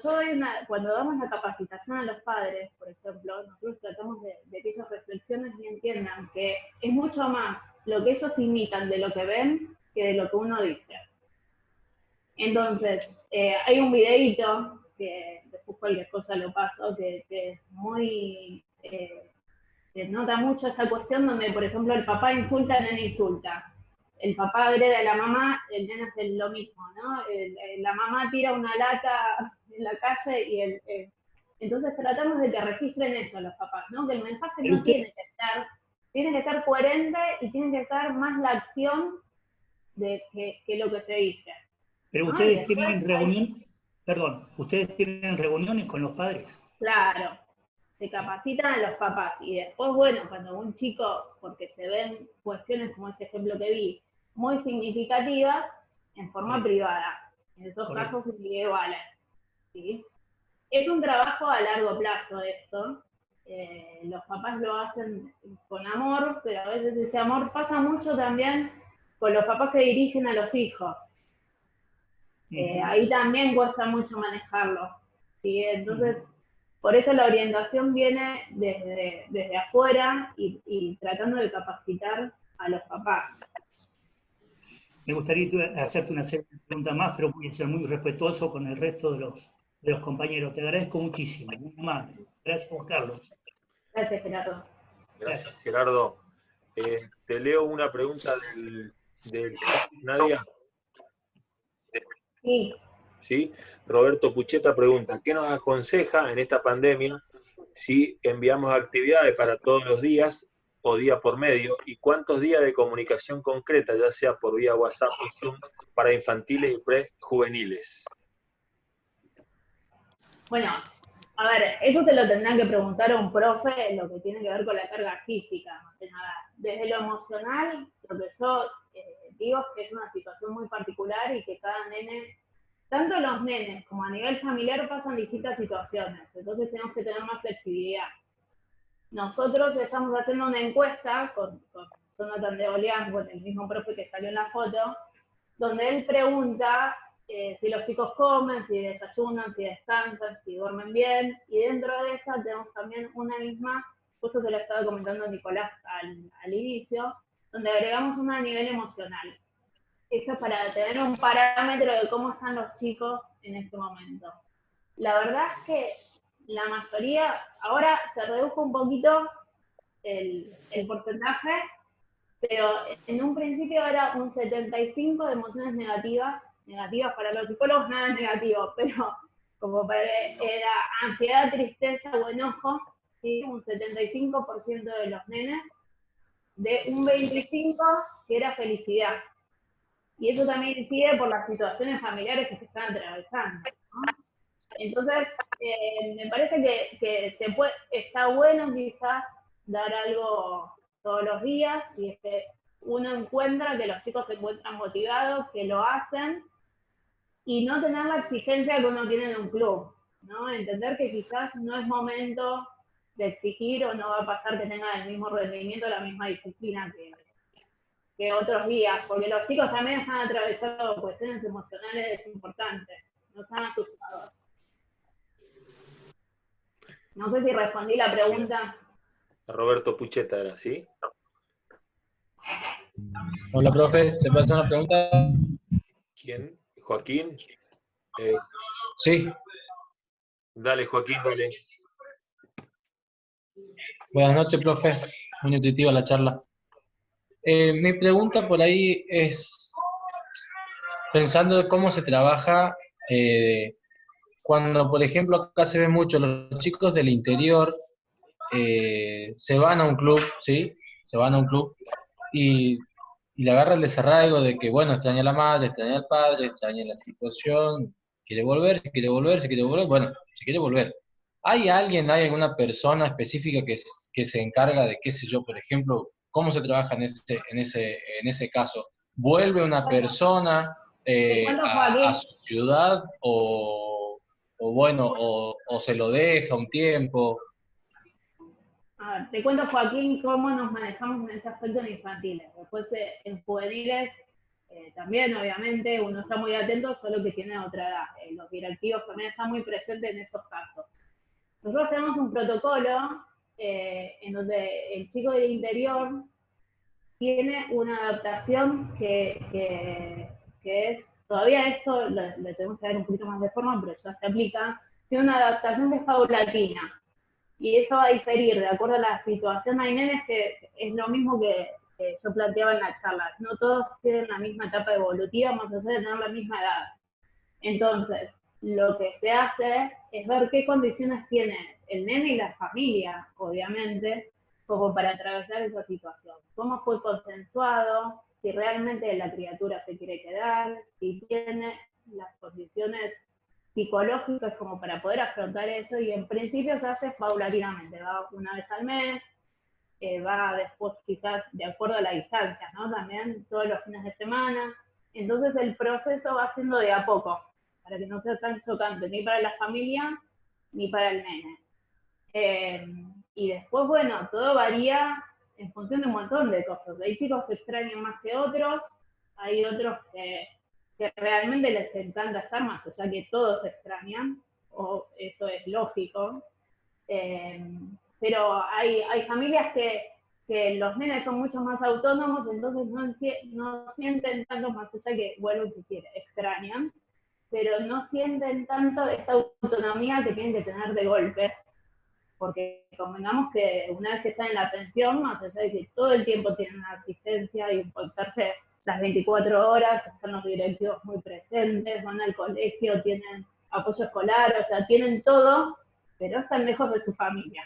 damos la capacitación a los padres, por ejemplo, nosotros tratamos de que ellos reflexionen y entiendan que es mucho más lo que ellos imitan de lo que ven que de lo que uno dice. Entonces, hay un videíto que después cualquier cosa lo paso, que es muy... se nota mucho esta cuestión donde, por ejemplo, el papá insulta, el nene insulta. El papá agrede a la mamá, el nene hace lo mismo, ¿no? La mamá tira una lata en la calle y entonces tratamos de que registren eso los papás, ¿no? Que el mensaje no tiene que estar coherente y tiene que ser más la acción que lo que se dice. Pero ustedes tienen ustedes tienen reuniones con los padres. Claro, se capacitan a los papás y después, bueno, cuando un chico, porque se ven cuestiones como este ejemplo que vi, muy significativas, en forma privada, en esos casos individuales, ¿sí? Es un trabajo a largo plazo esto, los papás lo hacen con amor, pero a veces ese amor pasa mucho también con los papás que dirigen a los hijos. Ahí también cuesta mucho manejarlo, ¿sí? Entonces, por eso la orientación viene desde afuera y tratando de capacitar a los papás. Me gustaría hacerte una serie de preguntas más, pero voy a ser muy respetuoso con el resto de los compañeros. Te agradezco muchísimo, muy amable. Gracias, Juan Carlos. Gracias, Gerardo. Gracias, Gerardo. Te leo una pregunta del Nadia. Sí. ¿Sí? Roberto Pucheta pregunta, ¿qué nos aconseja en esta pandemia si enviamos actividades para todos los días o día por medio? ¿Y cuántos días de comunicación concreta, ya sea por vía WhatsApp o Zoom, para infantiles y prejuveniles? Bueno, a ver, eso se lo tendrán que preguntar a un profe, lo que tiene que ver con la carga física, más que nada. Desde lo emocional, lo que yo digo es que es una situación muy particular y que cada nene, tanto los nenes como a nivel familiar, pasan distintas situaciones. Entonces tenemos que tener más flexibilidad. Nosotros estamos haciendo una encuesta con Jonathan de Olián, con el mismo profe que salió en la foto, donde él pregunta si los chicos comen, si desayunan, si descansan, si duermen bien, y dentro de esa tenemos también una misma, justo se lo estaba comentando Nicolás al inicio, donde agregamos una a nivel emocional. Esto es para tener un parámetro de cómo están los chicos en este momento. La verdad es que la mayoría, ahora se redujo un poquito el porcentaje, pero en un principio era un 75 de emociones negativas para los psicólogos nada es negativo, pero como para era ansiedad, tristeza o enojo, ¿sí? Un 75% de los nenes, de un 25% que era felicidad. Y eso también incide por las situaciones familiares que se están atravesando, ¿no? Entonces, me parece que está bueno quizás dar algo todos los días y es que uno encuentra que los chicos se encuentran motivados, que lo hacen, y no tener la exigencia que uno tiene en un club, ¿no? Entender que quizás no es momento de exigir o no va a pasar que tengan el mismo rendimiento, la misma disciplina que otros días, porque los chicos también están atravesando cuestiones emocionales importantes, no están asustados. No sé si respondí la pregunta. Roberto Pucheta era, ¿sí? Hola, profe, ¿se puede hacer una pregunta? ¿Quién? ¿Joaquín? Sí, Dale, Joaquín, dale. buenas noches, profe. Muy nutritiva la charla. Mi pregunta por ahí es, pensando en cómo se trabaja, cuando, por ejemplo, acá se ve mucho, los chicos del interior se van a un club, ¿sí? Se van a un club y, y le agarra el desarraigo de que, bueno, extraña a la madre, extraña al padre, extraña la situación, quiere volver, se quiere volver, se quiere volver, bueno, se quiere volver. ¿Hay alguien, hay alguna persona específica que se encarga de, qué sé yo, por ejemplo, cómo se trabaja en ese caso? ¿Vuelve una Bueno, persona te cuento, a Joaquín. su ciudad o bueno, o se lo deja un tiempo? A ver, te cuento, Joaquín, cómo nos manejamos en ese aspecto en infantiles. Después, en juveniles, también, obviamente, uno está muy atento, solo que tiene otra edad. Los directivos también están muy presentes en esos casos. Nosotros tenemos un protocolo en donde el chico del interior tiene una adaptación que es, todavía esto le tenemos que dar un poquito más de forma, pero ya se aplica, tiene una adaptación que es paulatina. Y eso va a diferir de acuerdo a la situación. Hay nenes que es lo mismo que yo planteaba en la charla. No todos tienen la misma etapa evolutiva, más allá de tener la misma edad. Entonces, lo que se hace es ver qué condiciones tiene el nene y la familia, obviamente, como para atravesar esa situación. Cómo fue consensuado, si realmente la criatura se quiere quedar, si tiene las condiciones psicológicas como para poder afrontar eso, y en principio se hace paulatinamente, va una vez al mes, va después quizás de acuerdo a la distancia, ¿no? También todos los fines de semana. Entonces el proceso va siendo de a poco, para que no sea tan chocante ni para la familia ni para el nene. Y después, bueno, todo varía en función de un montón de cosas. Hay chicos que extrañan más que otros, hay otros que realmente les encanta estar, más allá que todos extrañan, o eso es lógico. Pero hay familias que los nenes son mucho más autónomos, entonces no sienten tanto, más allá que, bueno, si quiere, extrañan, pero no sienten tanto esta autonomía que tienen que tener de golpe, porque convengamos que una vez que están en la pensión, más allá de que todo el tiempo tienen asistencia y un conserje las 24 horas, están los directivos muy presentes, van al colegio, tienen apoyo escolar, o sea, tienen todo, pero están lejos de su familia.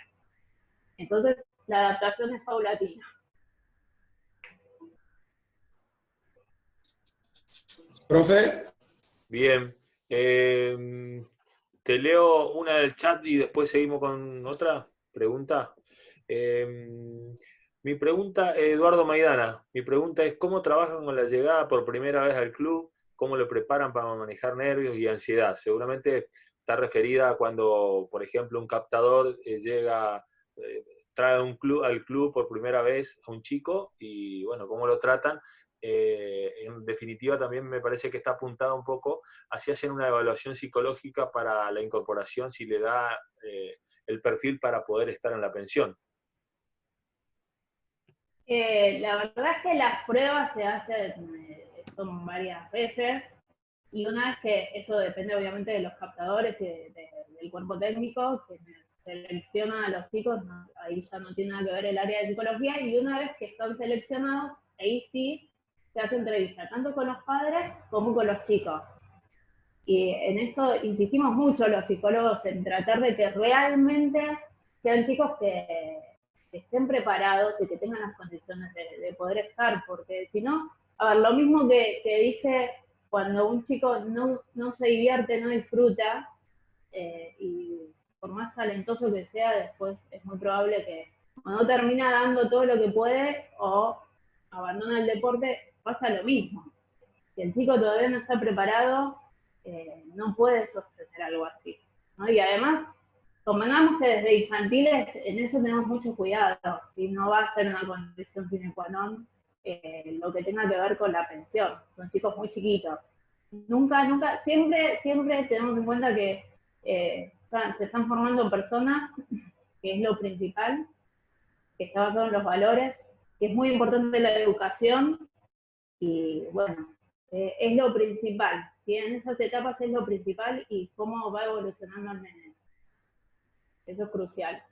Entonces, la adaptación es paulatina. Profe, Bien. Te leo una del chat y después seguimos con otra pregunta. Mi pregunta, Eduardo Maidana, mi pregunta es, ¿cómo trabajan con la llegada por primera vez al club? ¿Cómo lo preparan para manejar nervios y ansiedad? Seguramente está referida a cuando, por ejemplo, un captador llega, trae al club por primera vez a un chico y, bueno, ¿cómo lo tratan? En definitiva, también me parece que está apuntada un poco hacia hacer una evaluación psicológica para la incorporación, si le da el perfil para poder estar en la pensión. La verdad es que las pruebas se hacen son varias veces, y una vez que eso depende obviamente de los captadores y del cuerpo técnico que selecciona a los chicos, no, ahí ya no tiene nada que ver el área de psicología, y una vez que están seleccionados, ahí sí se hace entrevista, tanto con los padres como con los chicos. Y en eso insistimos mucho los psicólogos, en tratar de que realmente sean chicos que estén preparados y que tengan las condiciones de poder estar, porque si no, a ver, lo mismo que dije, cuando un chico no se divierte, no disfruta, y por más talentoso que sea, después es muy probable que o no termina dando todo lo que puede o abandona el deporte, pasa lo mismo. Si el chico todavía no está preparado, no puede sostener algo así, ¿no? Y además, convengamos que desde infantiles en eso tenemos mucho cuidado, y no va a ser una condición sine qua non lo que tenga que ver con la pensión. Son chicos muy chiquitos. Nunca, siempre tenemos en cuenta que se están formando personas, que es lo principal, que está basado en los valores, que es muy importante la educación, y bueno, es lo principal, ¿sí? En esas etapas es lo principal, y cómo va evolucionando el nene. Eso es crucial.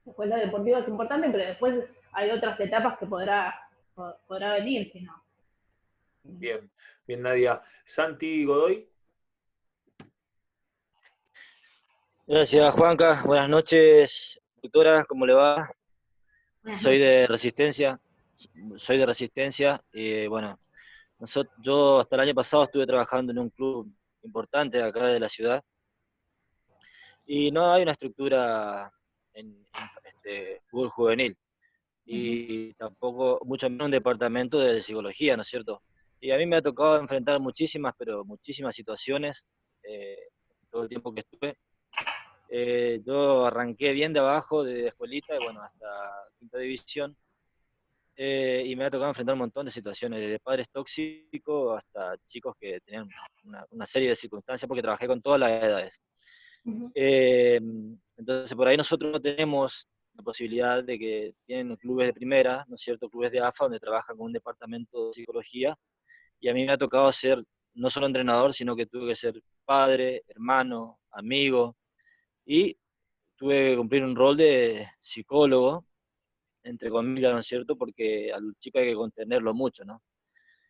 Después lo deportivo es importante, pero después hay otras etapas que podrá venir, si no. Bien, bien, Nadia. Santi Godoy. Gracias, Juanca. Buenas noches, doctora, ¿cómo le va? Soy de Resistencia. Bueno, yo hasta el año pasado estuve trabajando en un club importante acá de la ciudad, y no hay una estructura en fútbol juvenil, y tampoco, mucho menos un departamento de psicología, ¿no es cierto? Y a mí me ha tocado enfrentar muchísimas situaciones todo el tiempo que estuve. Yo arranqué bien de abajo, de escuelita, y bueno, hasta quinta división, y me ha tocado enfrentar un montón de situaciones, desde padres tóxicos hasta chicos que tenían una serie de circunstancias, porque trabajé con todas las edades. Entonces, por ahí nosotros no tenemos la posibilidad de que tienen clubes de primera, ¿no es cierto?, clubes de AFA, donde trabajan con un departamento de psicología, y a mí me ha tocado ser no solo entrenador, sino que tuve que ser padre, hermano, amigo, y tuve que cumplir un rol de psicólogo, entre comillas, ¿no es cierto?, porque al chico hay que contenerlo mucho, ¿no?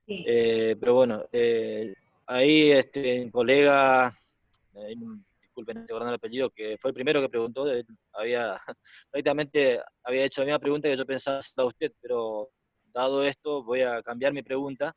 Sí. Pero bueno, ahí un colega, disculpen, no recuerdo el apellido, que fue el primero que preguntó, prácticamente había hecho la misma pregunta que yo pensaba hacerle a usted, pero dado esto voy a cambiar mi pregunta,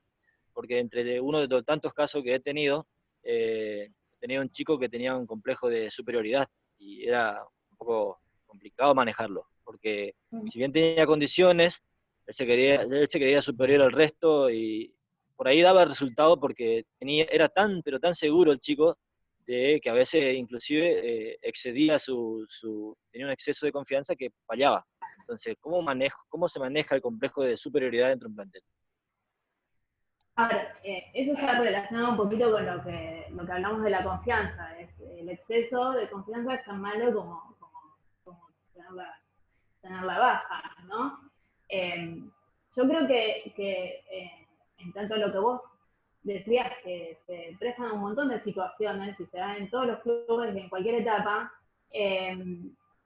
porque entre uno de los tantos casos que he tenido un chico que tenía un complejo de superioridad, y era un poco complicado manejarlo, porque si bien tenía condiciones, él se creía superior al resto, y por ahí daba resultado porque era pero tan seguro el chico, de que a veces inclusive excedía tenía un exceso de confianza que fallaba. Entonces, ¿cómo se maneja el complejo de superioridad dentro de un plantel? Ahora, eso está relacionado un poquito con lo que hablamos de la confianza. El exceso de confianza es tan malo como tenerla baja, ¿no? Yo creo que en tanto lo que vos decías, que se prestan un montón de situaciones y se dan en todos los clubes y en cualquier etapa,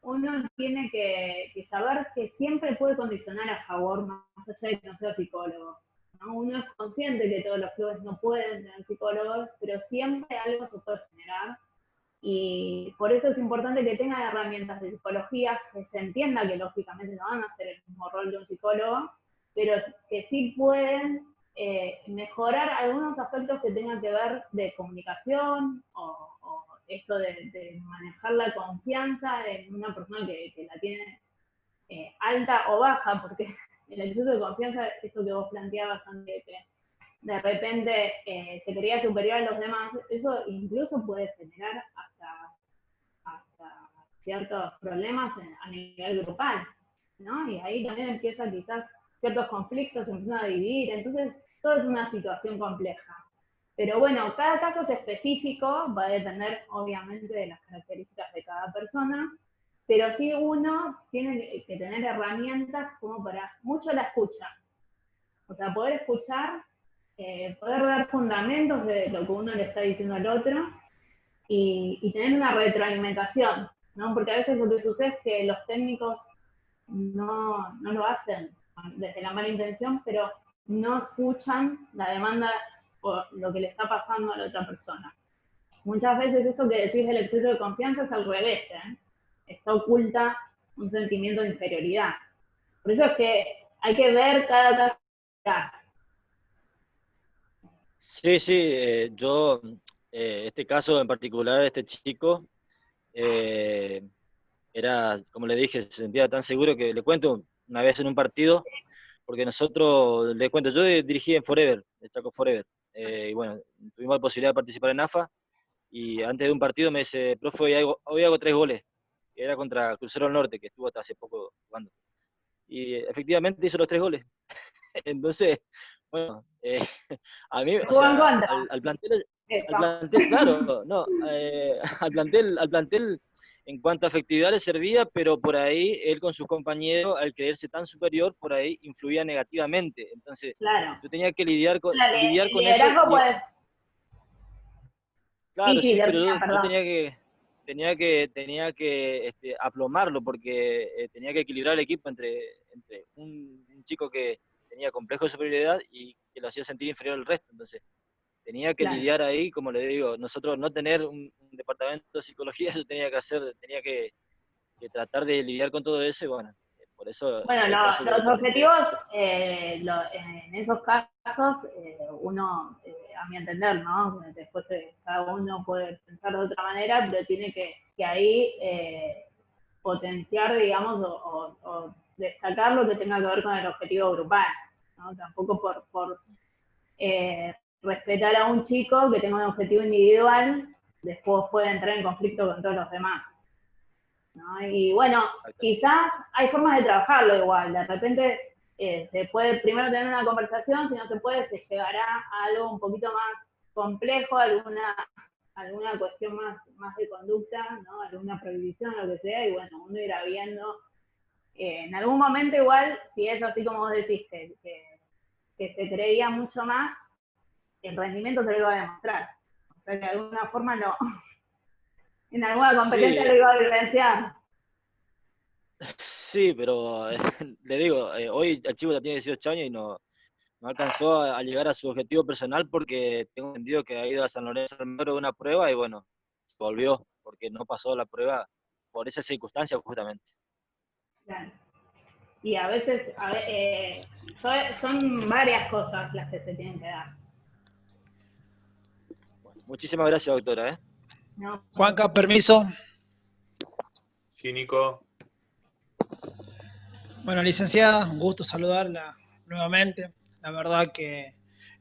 uno tiene que saber que siempre puede condicionar a favor, más allá de que no sea psicólogo, ¿no? Uno es consciente que todos los clubes no pueden tener psicólogos, pero siempre algo se puede generar Y por eso es importante que tengan herramientas de psicología, que se entienda que lógicamente no van a hacer el mismo rol de un psicólogo, pero que sí pueden mejorar algunos aspectos que tengan que ver de comunicación o esto de manejar la confianza en una persona que la tiene alta o baja, porque el exceso de confianza, esto que vos planteabas antes, que de repente se creía superior a los demás, eso incluso puede generar hasta ciertos problemas a nivel grupal, ¿no? Y ahí también empiezan quizás ciertos conflictos, se empiezan a dividir, entonces todo es una situación compleja. Pero bueno, cada caso es específico, va a depender obviamente de las características de cada persona, pero sí uno tiene que tener herramientas como para mucho la escucha. O sea, poder escuchar, poder dar fundamentos de lo que uno le está diciendo al otro y tener una retroalimentación, ¿no? Porque a veces lo que sucede es que los técnicos no lo hacen desde la mala intención, pero no escuchan la demanda o lo que le está pasando a la otra persona. Muchas veces esto que decís del exceso de confianza es al revés, ¿eh? Está oculta un sentimiento de inferioridad. Por eso es que hay que ver cada caso. Sí, sí, yo, este caso en particular, este chico, era, como le dije, se sentía tan seguro que le cuento una vez en un partido, porque nosotros, le cuento, yo dirigí en Forever, el Chaco Forever, y bueno, tuvimos la posibilidad de participar en AFA, y antes de un partido me dice, profe, hoy hago 3 goles, que era contra Crucero del Norte, que estuvo hasta hace poco jugando. Y efectivamente hizo los 3 goles. Entonces, bueno, a mí, o Juegan sea, contra. al plantel, claro, no, al plantel en cuanto a efectividad le servía, pero por ahí él con sus compañeros, al creerse tan superior, por ahí influía negativamente. Entonces, Claro. yo tenía que lidiar con El eso. liderazgo puede. Claro, sí, pero Termina, yo perdón. tenía que aplomarlo, porque tenía que equilibrar el equipo entre un chico que tenía complejo de superioridad y que lo hacía sentir inferior al resto. Entonces, tenía que Claro. lidiar ahí, como le digo, nosotros no tener un departamento de psicología, yo tenía que tratar de lidiar con todo eso, y bueno, por eso Bueno, el caso que le los comenté. objetivos en esos casos, uno, a mi entender, ¿no? Después cada uno puede pensar de otra manera, pero tiene que ahí potenciar, digamos, o destacar lo que tenga que ver con el objetivo grupal, ¿no? Tampoco por respetar a un chico que tenga un objetivo individual, después puede entrar en conflicto con todos los demás, ¿no? Y bueno, quizás hay formas de trabajarlo igual, de repente se puede primero tener una conversación, si no se puede, se llegará a algo un poquito más complejo, alguna cuestión más de conducta, ¿no? Alguna prohibición, lo que sea, y bueno, uno irá viendo. En algún momento igual, si es así como vos decís, que se creía mucho más, el rendimiento se lo iba a demostrar. O sea, que de alguna forma en alguna competencia lo Sí, iba a vivenciar. sí, pero le digo, hoy el chico ya tiene 18 años y no alcanzó a llegar a su objetivo personal, porque tengo entendido que ha ido a San Lorenzo Almagro de una prueba y bueno, se volvió porque no pasó la prueba por esa circunstancia justamente. Claro. Y a veces, son varias cosas las que se tienen que dar, Bueno, muchísimas gracias, doctora. ¿no? Juanca, permiso. Sí, Nico. Bueno, licenciada, un gusto saludarla nuevamente. La verdad que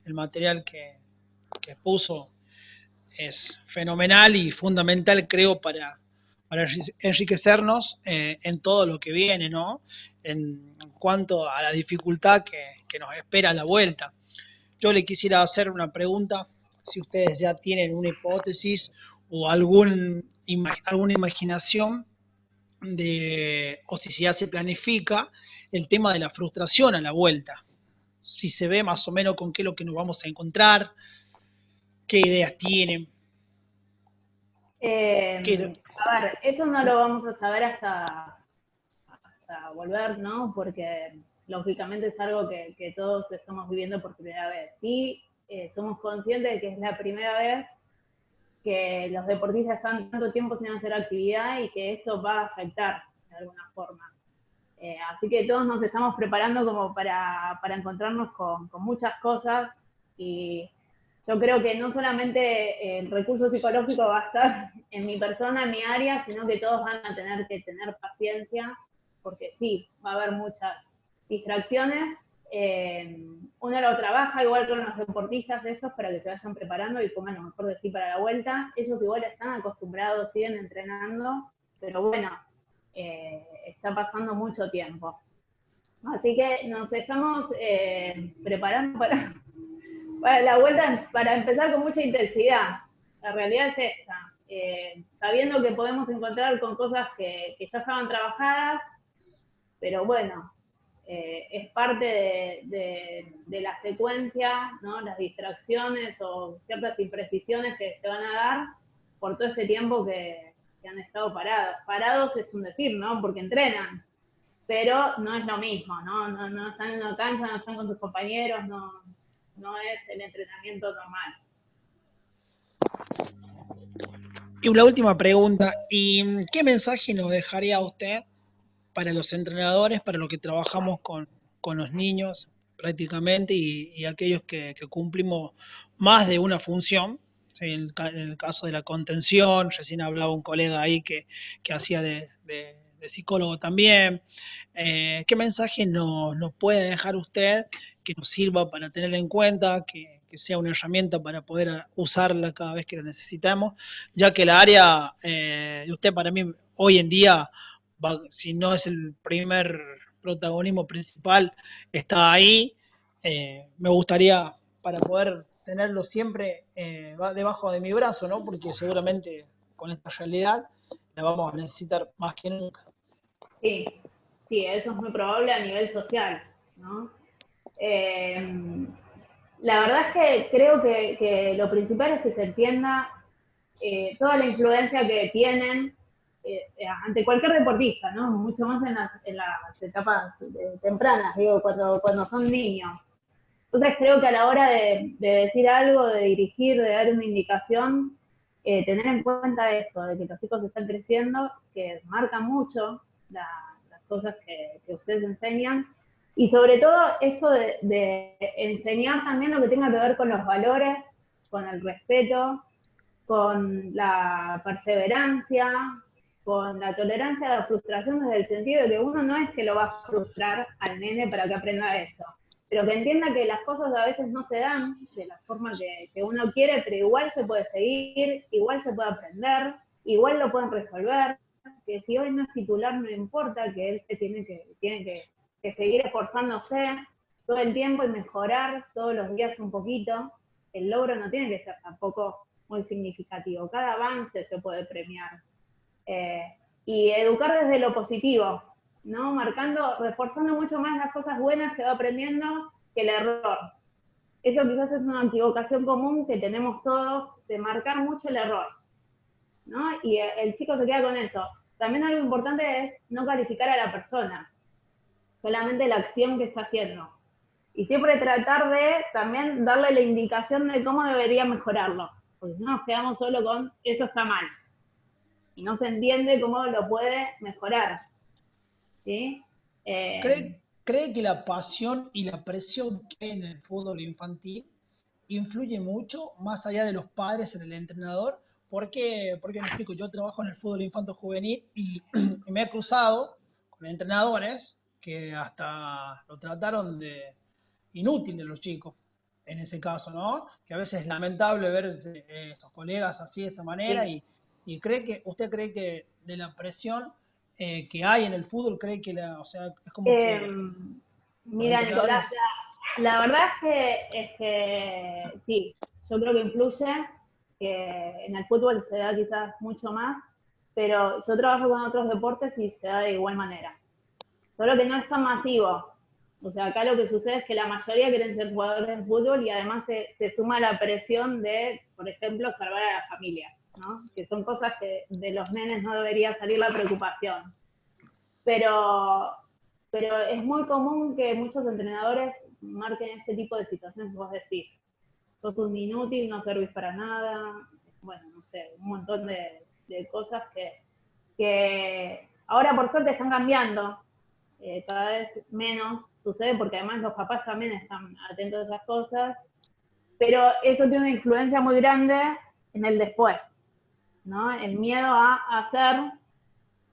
el material que puso es fenomenal y fundamental, creo, para enriquecernos en todo lo que viene, ¿no? En cuanto a la dificultad que nos espera a la vuelta. Yo le quisiera hacer una pregunta, si ustedes ya tienen una hipótesis o alguna imaginación o si ya se planifica el tema de la frustración a la vuelta. Si se ve más o menos con qué es lo que nos vamos a encontrar, qué ideas tienen. A ver, eso no lo vamos a saber hasta volver, ¿no? Porque lógicamente es algo que todos estamos viviendo por primera vez. Y somos conscientes de que es la primera vez que los deportistas están tanto tiempo sin hacer actividad y que esto va a afectar de alguna forma. Así que todos nos estamos preparando como para encontrarnos con muchas cosas, y yo creo que no solamente el recurso psicológico va a estar en mi persona, en mi área, sino que todos van a tener que tener paciencia, porque sí, va a haber muchas distracciones. Uno lo trabaja igual con los deportistas estos para que se vayan preparando y pongan lo mejor de sí para la vuelta. Ellos igual están acostumbrados, siguen entrenando, pero bueno, está pasando mucho tiempo. Así que nos estamos preparando para la vuelta, para empezar con mucha intensidad. La realidad es esta. Sabiendo que podemos encontrar con cosas que ya estaban trabajadas, pero bueno, es parte de la secuencia, ¿no? Las distracciones o ciertas imprecisiones que se van a dar por todo este tiempo que han estado parados. Parados es un decir, ¿no? Porque entrenan, pero no es lo mismo, ¿no? No están en una cancha, no están con sus compañeros, no es el entrenamiento normal. Y una última pregunta, ¿y qué mensaje nos dejaría usted para los entrenadores, para los que trabajamos con los niños prácticamente y aquellos que cumplimos más de una función? ¿Sí? En el caso de la contención, recién hablaba un colega ahí que hacía de psicólogo también. ¿Qué mensaje nos puede dejar usted que nos sirva para tener en cuenta, que sea una herramienta para poder usarla cada vez que la necesitamos? Ya que la área de usted para mí hoy en día, si no es el primer protagonismo principal, está ahí. Me gustaría para poder tenerlo siempre debajo de mi brazo, ¿no? Porque seguramente con esta realidad la vamos a necesitar más que nunca. Sí, eso es muy probable a nivel social, ¿no? La verdad es que creo que lo principal es que se entienda toda la influencia que tienen ante cualquier deportista, ¿no? Mucho más en las etapas tempranas, digo, cuando son niños. Entonces creo que a la hora de decir algo, de dirigir, de dar una indicación, tener en cuenta eso, de que los chicos están creciendo, que marcan mucho las cosas que ustedes enseñan, y sobre todo esto de enseñar también lo que tenga que ver con los valores, con el respeto, con la perseverancia, con la tolerancia a la frustración, desde el sentido de que uno no es que lo va a frustrar al nene para que aprenda eso, pero que entienda que las cosas a veces no se dan de la forma que uno quiere, pero igual se puede seguir, igual se puede aprender, igual lo pueden resolver, que si hoy no es titular no importa, que él se tiene que seguir esforzándose todo el tiempo y mejorar todos los días un poquito. El logro no tiene que ser tampoco muy significativo, cada avance se puede premiar. Y educar desde lo positivo, ¿no? Reforzando mucho más las cosas buenas que va aprendiendo que el error. Eso quizás es una equivocación común que tenemos todos, de marcar mucho el error, ¿no? Y el chico se queda con eso. También algo importante es no calificar a la persona, solamente la acción que está haciendo. Y siempre tratar de también darle la indicación de cómo debería mejorarlo, porque si no nos quedamos solo con eso está mal. Y no se entiende cómo lo puede mejorar. ¿Sí? ¿Cree que la pasión y la presión que hay en el fútbol infantil influye mucho más allá de los padres en el entrenador? Porque me explico, yo trabajo en el fútbol infanto juvenil y me he cruzado con entrenadores que hasta lo trataron de inútil de los chicos, en ese caso, ¿no? Que a veces es lamentable ver estos colegas así de esa manera Sí. y usted cree que de la presión que hay en el fútbol, cree que o sea, es como que los Mira, entrenadores... Nicolás, la verdad es que sí, yo creo que influye, que en el fútbol se da quizás mucho más, pero yo trabajo con otros deportes y se da de igual manera. Solo que no es tan masivo. O sea, acá lo que sucede es que la mayoría quieren ser jugadores de fútbol y además se suma la presión de, por ejemplo, salvar a la familia, ¿no? Que son cosas que de los nenes no debería salir la preocupación. Pero es muy común que muchos entrenadores marquen este tipo de situaciones que vos decís. Sos un inútil, no servís para nada, bueno, no sé, un montón de cosas que ahora por suerte están cambiando, cada vez menos sucede porque además los papás también están atentos a esas cosas, pero eso tiene una influencia muy grande en el después, ¿no? El miedo a hacer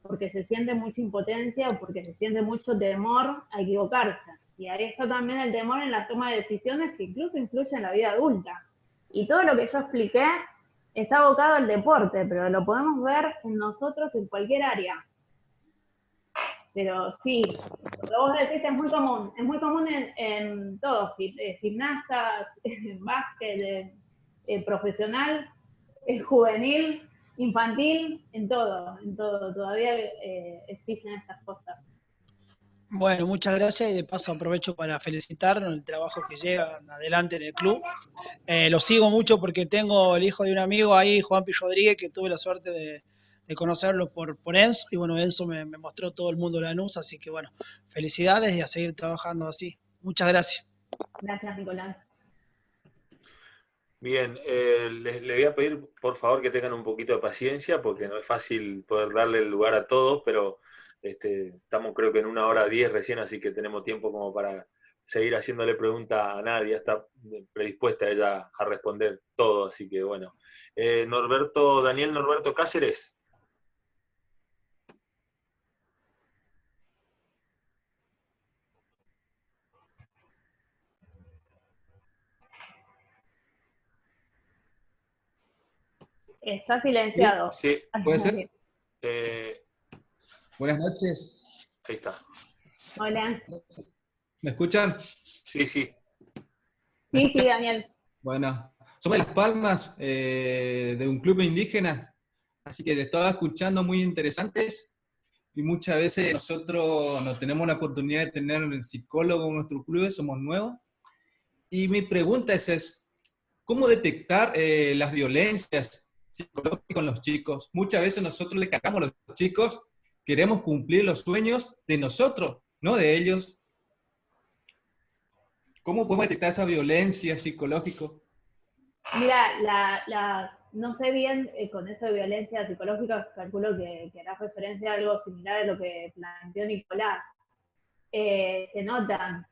porque se siente mucha impotencia o porque se siente mucho temor a equivocarse. Y ahí está también el temor en la toma de decisiones que incluso influye en la vida adulta. Y todo lo que yo expliqué está abocado al deporte, pero lo podemos ver en nosotros en cualquier área. Pero sí, lo que vos decís es muy común en todo, gimnastas, básquet, profesional, juvenil, infantil, en todo, todavía existen esas cosas. Bueno, muchas gracias y de paso aprovecho para felicitarnos el trabajo que llevan adelante en el club. Lo sigo mucho porque tengo el hijo de un amigo ahí, Juan Pi Rodríguez, que tuve la suerte de conocerlo por Enzo, y bueno, Enzo me mostró todo el mundo de Lanús, así que bueno, felicidades y a seguir trabajando así. Muchas gracias. Gracias, Nicolás. Bien, le voy a pedir por favor que tengan un poquito de paciencia porque no es fácil poder darle el lugar a todos, pero estamos creo que en 1 hora 10 recién, así que tenemos tiempo como para seguir haciéndole pregunta a nadie. Está predispuesta ella a responder todo, así que bueno. Daniel Norberto Cáceres. Está silenciado. Sí, ¿Puede ser? Buenas noches. Ahí está. Hola. ¿Me escuchan? Sí, sí. Sí, Daniel. Bueno, somos de Las Palmas, de un club de indígenas, así que te estaba escuchando muy interesantes y muchas veces nosotros no tenemos la oportunidad de tener un psicólogo en nuestro club, somos nuevos. Y mi pregunta es ¿cómo detectar las violencias psicológicas en los chicos? Muchas veces nosotros le cargamos a los chicos, queremos cumplir los sueños de nosotros, no de ellos. ¿Cómo podemos detectar esa violencia psicológica? Mira, no sé bien con esto de violencia psicológica, calculo que harás referencia a algo similar a lo que planteó Nicolás. Se nota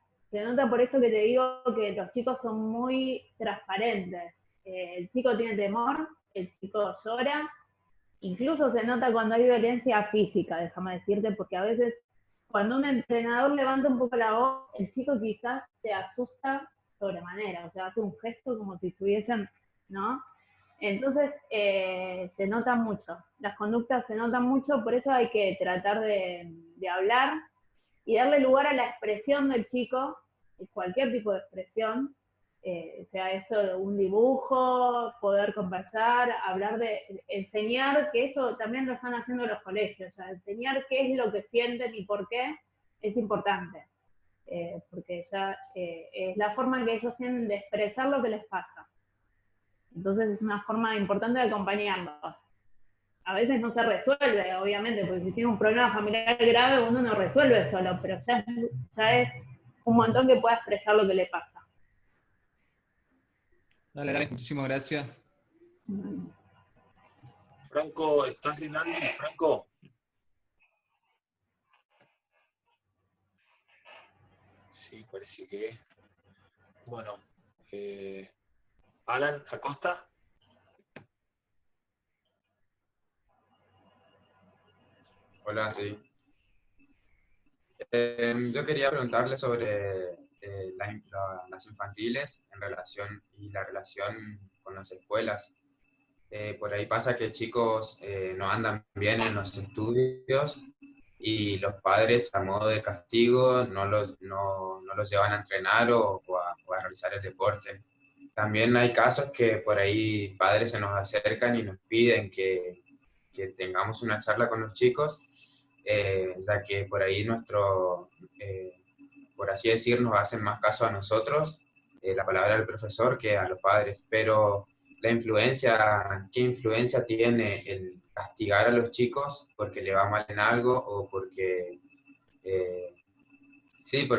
por esto que te digo que los chicos son muy transparentes. El chico tiene temor, el chico llora, incluso se nota cuando hay violencia física, déjame decirte, porque a veces cuando un entrenador levanta un poco la voz, el chico quizás se asusta sobremanera, o sea, hace un gesto como si estuviesen, ¿no? Entonces, se notan mucho, las conductas se notan mucho, por eso hay que tratar de hablar y darle lugar a la expresión del chico, cualquier tipo de expresión, sea esto de un dibujo, poder conversar, hablar de enseñar, que esto también lo están haciendo los colegios, o sea, enseñar qué es lo que sienten y por qué es importante, porque ya es la forma en que ellos tienen de expresar lo que les pasa. Entonces es una forma importante de acompañarlos. A veces no se resuelve, obviamente, porque si tiene un problema familiar grave uno no resuelve solo, pero ya es un montón que pueda expresar lo que le pasa. Dale, muchísimas gracias. Franco, ¿estás Rinaldi? Franco. Sí, parece que. Bueno, Alan Acosta. Hola, sí. Yo quería preguntarle sobre las infantiles y la relación con las escuelas. Por ahí pasa que chicos no andan bien en los estudios y los padres a modo de castigo no los llevan a entrenar o a realizar el deporte. También hay casos que por ahí padres se nos acercan y nos piden que tengamos una charla con los chicos, ya que por ahí por así decir, nos hacen más caso a nosotros, la palabra del profesor, que a los padres. Pero ¿qué influencia tiene el castigar a los chicos porque le va mal en algo o porque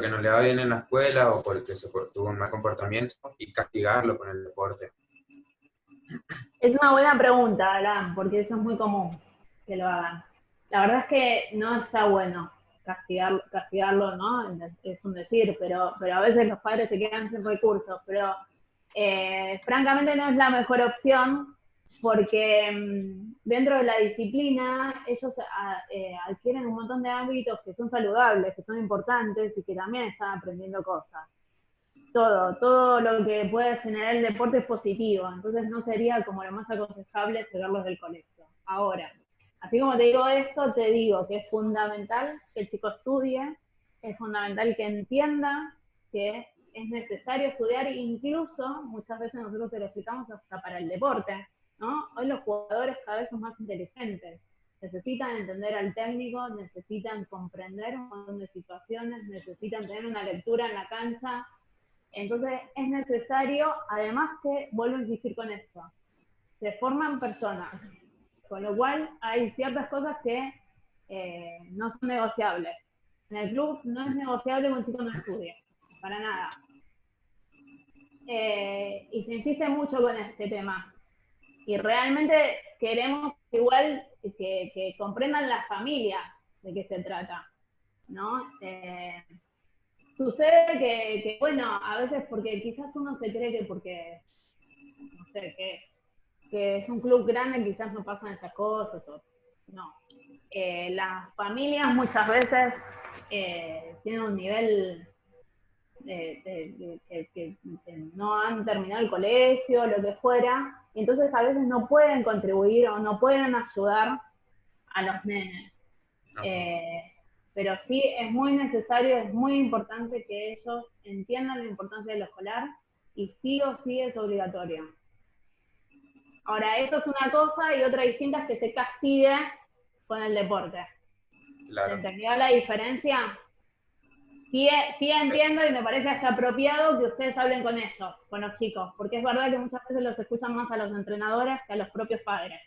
no le va bien en la escuela o porque tuvo un mal comportamiento y castigarlo con el deporte? Es una buena pregunta, Alan, porque eso es muy común que lo hagan. La verdad es que no está bueno castigarlo, ¿no? Es un decir, pero a veces los padres se quedan sin recursos, pero francamente no es la mejor opción porque dentro de la disciplina ellos adquieren un montón de hábitos que son saludables, que son importantes y que también están aprendiendo cosas. Todo lo que puede generar el deporte es positivo, entonces no sería como lo más aconsejable sacarlos del colegio. Ahora, así como te digo esto, te digo que es fundamental que el chico estudie, es fundamental que entienda que es necesario estudiar, incluso muchas veces nosotros se lo explicamos hasta para el deporte, ¿no? Hoy los jugadores cada vez son más inteligentes, necesitan entender al técnico, necesitan comprender un montón de situaciones, necesitan tener una lectura en la cancha. Entonces es necesario, además que, vuelvo a insistir con esto, se forman personas, con lo cual hay ciertas cosas que no son negociables. En el club no es negociable que un chico no estudie, para nada. Y se insiste mucho con este tema. Y realmente queremos igual que comprendan las familias de qué se trata, ¿no? Sucede que, bueno, a veces porque quizás uno se cree que porque, no sé, que es un club grande quizás no pasan esas cosas, o no. Las familias muchas veces tienen un nivel que no han terminado el colegio, lo que fuera, y entonces a veces no pueden contribuir o no pueden ayudar a los nenes. Pero sí es muy necesario, es muy importante que ellos entiendan la importancia de lo escolar y sí o sí es obligatorio. Ahora, eso es una cosa y otra distinta es que se castigue con el deporte. Claro. ¿Se entendió la diferencia? Sí entiendo y me parece hasta apropiado que ustedes hablen con ellos, con los chicos, porque es verdad que muchas veces los escuchan más a los entrenadores que a los propios padres.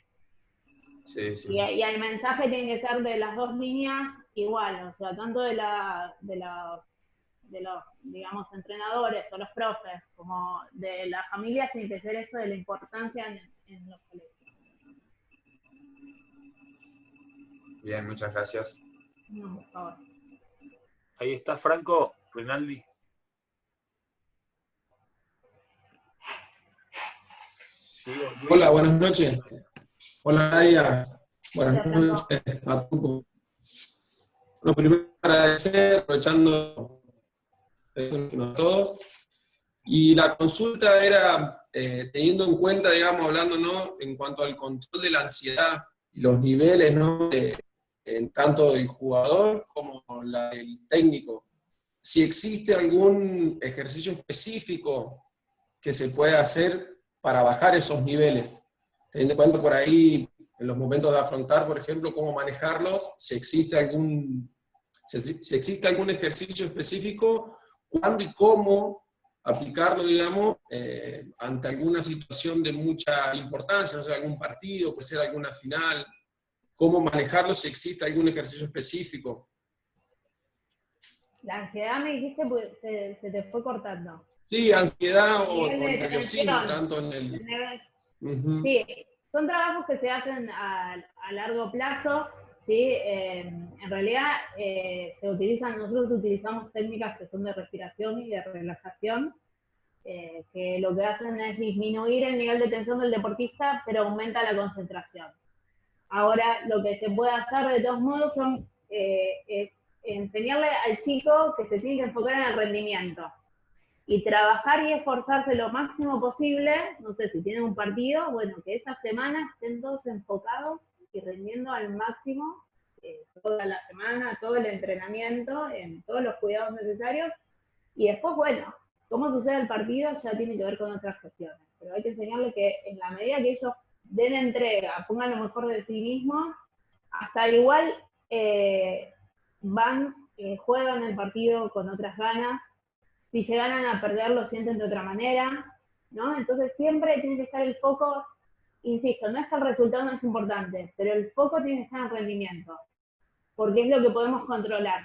Sí, sí. Y el mensaje tiene que ser de las dos líneas igual, o sea, tanto de los, digamos, entrenadores o los profes, como de las familias, tiene que ser esto de la importancia en los colegios. Bien, muchas gracias. No, por favor. Ahí está Franco Rinaldi. Sí, hola, buenas noches. Hola, Nadia. Buenas noches a todos. Bueno, primero agradecer, aprovechando a todos. Y la consulta era, teniendo en cuenta, digamos, hablando, ¿no?, en cuanto al control de la ansiedad y los niveles, ¿no?, en tanto del jugador como la del técnico, si existe algún ejercicio específico que se pueda hacer para bajar esos niveles, teniendo en cuenta por ahí, en los momentos de afrontar, por ejemplo, cómo manejarlos, si existe algún ejercicio específico, cuándo y cómo aplicarlo, digamos, ante alguna situación de mucha importancia, no sé, algún partido, puede ser alguna final, cómo manejarlo, si existe algún ejercicio específico. La ansiedad me dijiste, pues, se te fue cortando. Sí, ansiedad o nerviosismo, tanto en el... Sí, son trabajos que se hacen a largo plazo, ¿sí? En realidad nosotros utilizamos técnicas que son de respiración y de relajación, que lo que hacen es disminuir el nivel de tensión del deportista, pero aumenta la concentración. Ahora, lo que se puede hacer de todos modos es enseñarle al chico que se tiene que enfocar en el rendimiento y trabajar y esforzarse lo máximo posible. No sé, si tienen un partido, bueno, que esa semana estén todos enfocados y rindiendo al máximo toda la semana, todo el entrenamiento, en todos los cuidados necesarios, y después, bueno, cómo sucede el partido ya tiene que ver con otras cuestiones, pero hay que enseñarle que en la medida que ellos den entrega, pongan lo mejor de sí mismos, hasta igual juegan el partido con otras ganas. Si llegaran a perder, lo sienten de otra manera, ¿no? Entonces siempre tiene que estar el foco, insisto, no es que el resultado no es importante, pero el foco tiene que estar en el rendimiento, porque es lo que podemos controlar.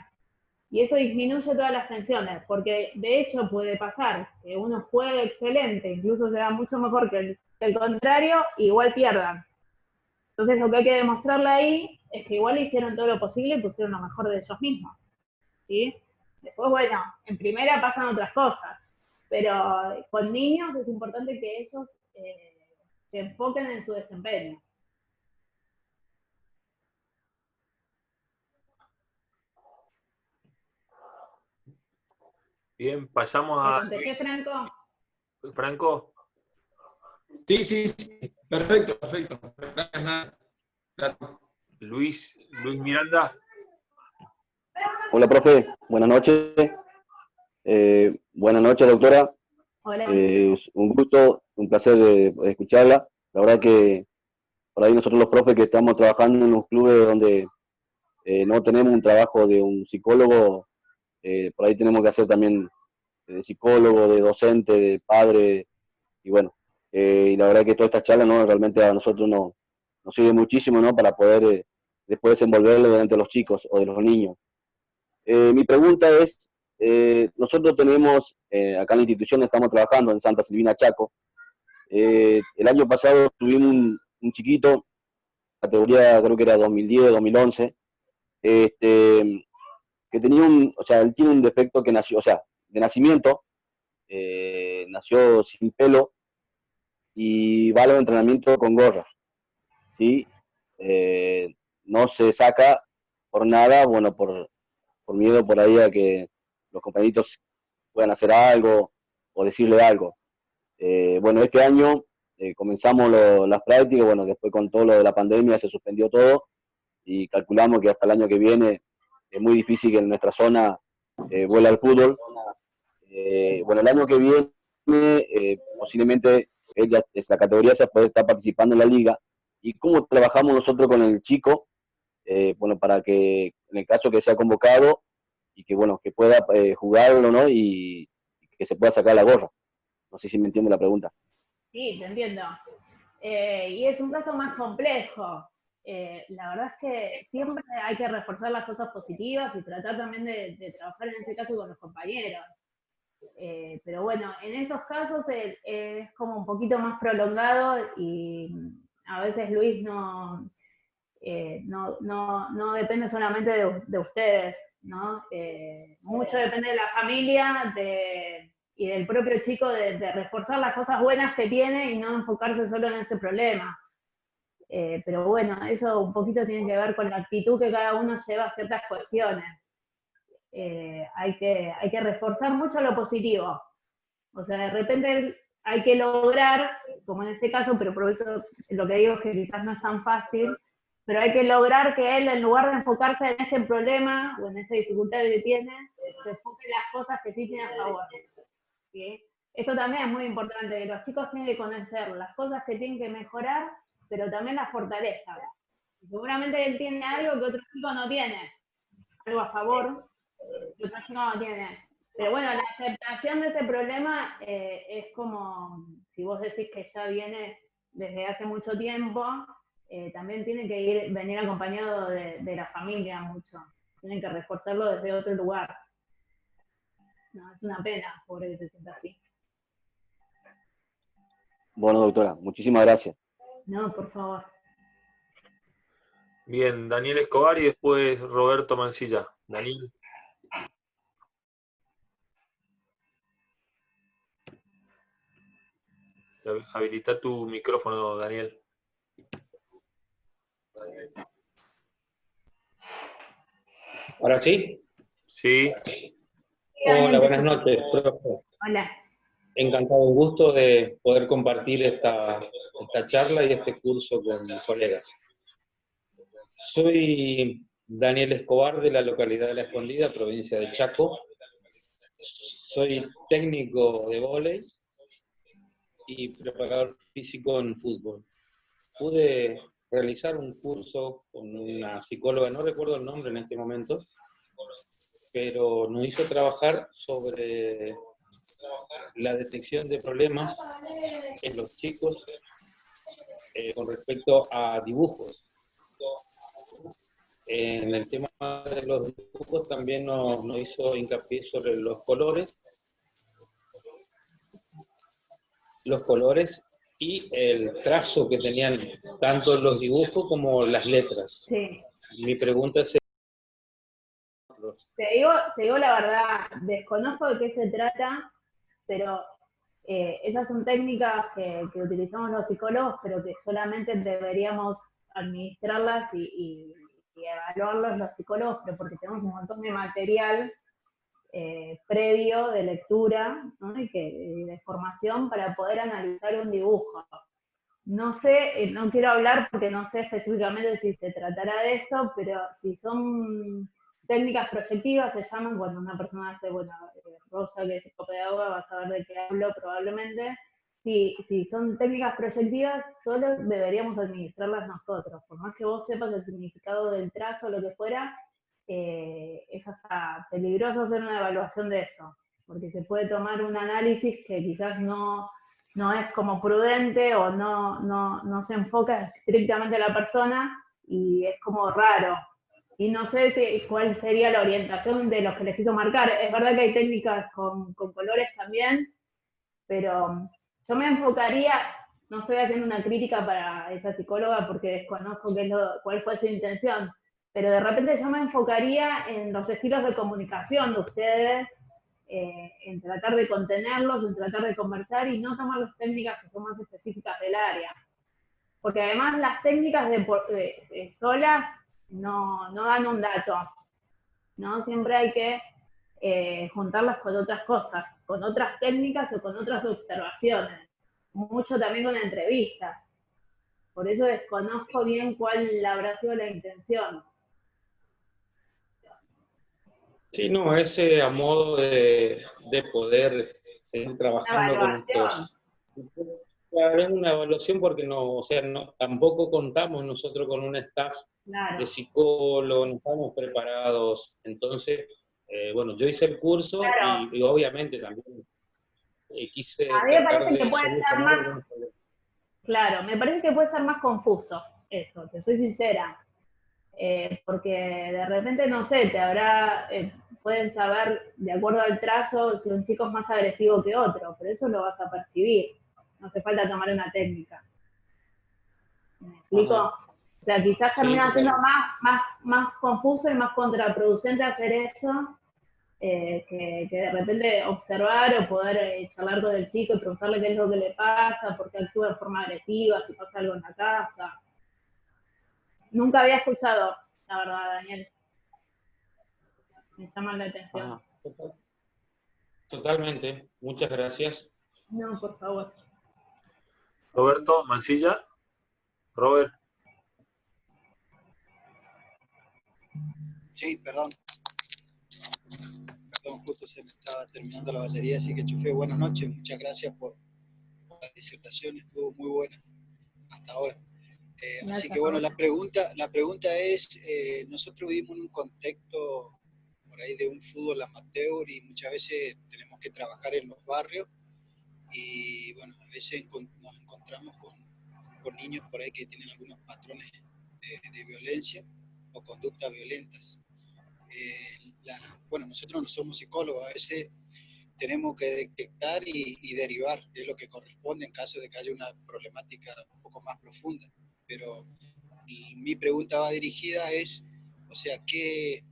Y eso disminuye todas las tensiones, porque de hecho puede pasar que uno juegue excelente, incluso sea mucho mejor que el contrario, y igual pierdan. Entonces lo que hay que demostrarle ahí es que igual hicieron todo lo posible y pusieron lo mejor de ellos mismos, ¿sí? Después, bueno, en primera pasan otras cosas, pero con niños es importante que ellos se enfoquen en su desempeño. Bien, pasamos ¿Me a contesté, Luis. Franco? Franco. Sí. Perfecto. Gracias, nada. Gracias. Luis Miranda. Hola, profe. Buenas noches. Buenas noches, doctora. Hola. Es un gusto, un placer escucharla. La verdad que por ahí nosotros los profes que estamos trabajando en los clubes donde no tenemos un trabajo de un psicólogo, por ahí tenemos que hacer también de psicólogo, de docente, de padre, y bueno, y la verdad que toda esta charla, ¿no? Realmente a nosotros nos sirve muchísimo, ¿no? Para poder después desenvolverlo delante de los chicos o de los niños. Mi pregunta es, nosotros tenemos, acá en la institución estamos trabajando en Santa Silvina Chaco. El año pasado tuvimos un chiquito, categoría creo que era 2010, 2011, que tenía él tiene un defecto que nació, de nacimiento, nació sin pelo y va a los entrenamientos con gorra, ¿sí? No se saca por nada, bueno, por miedo por ahí a que los compañeritos puedan hacer algo o decirle algo. Bueno, este año comenzamos las prácticas, bueno, después con todo lo de la pandemia se suspendió todo y calculamos que hasta el año que viene es muy difícil que en nuestra zona vuela el fútbol. Bueno, el año que viene posiblemente esta categoría se puede estar participando en la liga. ¿Y cómo trabajamos nosotros con el chico? Bueno, para que en el caso que sea convocado y que bueno, que pueda jugarlo, ¿no? Y que se pueda sacar la gorra. No sé si me entiende la pregunta. Sí, te entiendo. Y es un caso más complejo. La verdad es que siempre hay que reforzar las cosas positivas y tratar también de trabajar en ese caso con los compañeros. Pero bueno, en esos casos es como un poquito más prolongado y a veces Luis no depende solamente de ustedes, ¿no? Mucho depende de la familia y del propio chico de reforzar las cosas buenas que tiene y no enfocarse solo en ese problema. Pero bueno, eso un poquito tiene que ver con la actitud que cada uno lleva a ciertas cuestiones. Hay que reforzar mucho lo positivo. O sea, de repente hay que lograr, como en este caso, pero por eso lo que digo es que quizás no es tan fácil, pero hay que lograr que él, en lugar de enfocarse en este problema o en esta dificultad que tiene, se enfoque en las cosas que sí tiene a favor. ¿Sí? Esto también es muy importante, que los chicos tienen que conocer las cosas que tienen que mejorar, pero también las fortalezas. Seguramente él tiene algo que otro chico no tiene, algo a favor, que otro chico no tiene. Pero bueno, la aceptación de ese problema es como, si vos decís que ya viene desde hace mucho tiempo, también tiene que venir acompañado de la familia mucho. Tienen que reforzarlo desde otro lugar. No, es una pena, pobre que se sienta así. Bueno, doctora, muchísimas gracias. No, por favor. Bien, Daniel Escobar y después Roberto Mancilla. Daniel. Habilita tu micrófono, Daniel. ¿Ahora sí? Sí. Hola, buenas noches, profe. Hola. Encantado, un gusto de poder compartir esta charla y este curso con mis colegas. Soy Daniel Escobar de la localidad de La Escondida, provincia de Chaco. Soy técnico de vóley y preparador físico en fútbol. Pude realizar un curso con una psicóloga, no recuerdo el nombre en este momento, pero nos hizo trabajar sobre la detección de problemas en los chicos con respecto a dibujos. En el tema de los dibujos también nos colores y el trazo que tenían tanto los dibujos como las letras. Sí. Mi pregunta es... Te digo la verdad, desconozco de qué se trata, pero esas son técnicas que utilizamos los psicólogos, pero que solamente deberíamos administrarlas y evaluarlas los psicólogos, pero porque tenemos un montón de material previo de lectura, ¿no? y de formación para poder analizar un dibujo. No sé, no quiero hablar porque no sé específicamente si se tratará de esto, pero si son técnicas proyectivas, se llaman cuando una persona hace, bueno, Rosa, que es psicopedagoga, va a saber de qué hablo probablemente. Si son técnicas proyectivas, solo deberíamos administrarlas nosotros. Por más que vos sepas el significado del trazo o lo que fuera, es hasta peligroso hacer una evaluación de eso, porque se puede tomar un análisis que quizás no es como prudente o no se enfoca estrictamente a la persona y es como raro. Y no sé cuál sería la orientación de los que les quiso marcar. Es verdad que hay técnicas con colores también, pero yo me enfocaría, no estoy haciendo una crítica para esa psicóloga porque desconozco cuál fue su intención, pero de repente yo me enfocaría en los estilos de comunicación de ustedes, en tratar de contenerlos, en tratar de conversar y no tomar las técnicas que son más específicas del área. Porque además las técnicas de solas no dan un dato, ¿no? Siempre hay que juntarlas con otras cosas, con otras técnicas o con otras observaciones. Mucho también con entrevistas. Por eso desconozco bien cuál habrá sido la intención. Sí, no, ese a modo de poder seguir trabajando con estos... Claro, es una evaluación porque no, o sea, tampoco contamos nosotros con un staff de psicólogos, no estamos preparados. Entonces, bueno, yo hice el curso y obviamente también quise a mí me tratar parece que de puede ser solucionar más, claro, me parece que puede ser más confuso eso, te soy sincera. Porque de repente, no sé, pueden saber, de acuerdo al trazo, si un chico es más agresivo que otro, pero eso lo vas a percibir. No hace falta tomar una técnica. ¿Me explico? O sea, quizás termina siendo más confuso y más contraproducente hacer eso que de repente observar o poder charlar con el chico y preguntarle qué es lo que le pasa, por qué actúa de forma agresiva, si pasa algo en la casa. Nunca había escuchado, la verdad, Daniel. Me llama la atención. Totalmente. Muchas gracias. No, por favor. Roberto Mancilla. Robert. Sí, perdón, justo se me estaba terminando la batería, así que enchufé. Buenas noches, muchas gracias por la disertación, estuvo muy buena hasta ahora. Así que bueno, la pregunta es, nosotros vivimos en un contexto por ahí de un fútbol amateur y muchas veces tenemos que trabajar en los barrios y bueno, a veces nos encontramos con niños por ahí que tienen algunos patrones de violencia o conductas violentas. Bueno, nosotros no somos psicólogos, a veces tenemos que detectar y derivar, que es lo que corresponde en caso de que haya una problemática un poco más profunda. Pero mi pregunta va dirigida es, o sea, ¿qué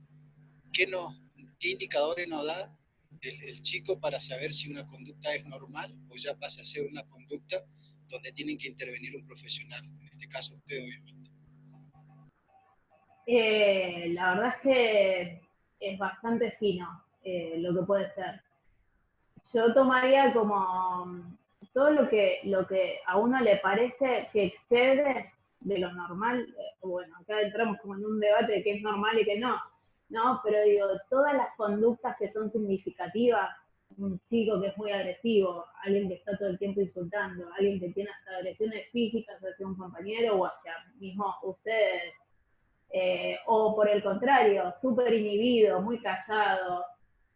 indicadores nos da el chico para saber si una conducta es normal o ya pasa a ser una conducta donde tienen que intervenir un profesional? En este caso usted, obviamente. La verdad es que es bastante fino lo que puede ser. Yo tomaría como todo lo que a uno le parece que excede de lo normal. Bueno, acá entramos como en un debate de qué es normal y qué no, pero digo, todas las conductas que son significativas, un chico que es muy agresivo, alguien que está todo el tiempo insultando, alguien que tiene hasta agresiones físicas hacia un compañero o hacia mismo ustedes, o por el contrario, súper inhibido, muy callado,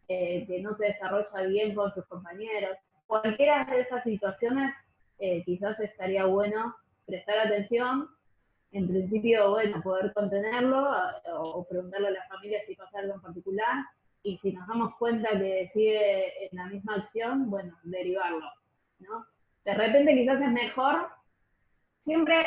que no se desarrolla bien con sus compañeros. Cualquiera de esas situaciones quizás estaría bueno prestar atención. En principio, bueno, poder contenerlo o preguntarle a la familia si pasa algo en particular. Y si nos damos cuenta que sigue en la misma acción, bueno, derivarlo, ¿no? de repente quizás es mejor, siempre,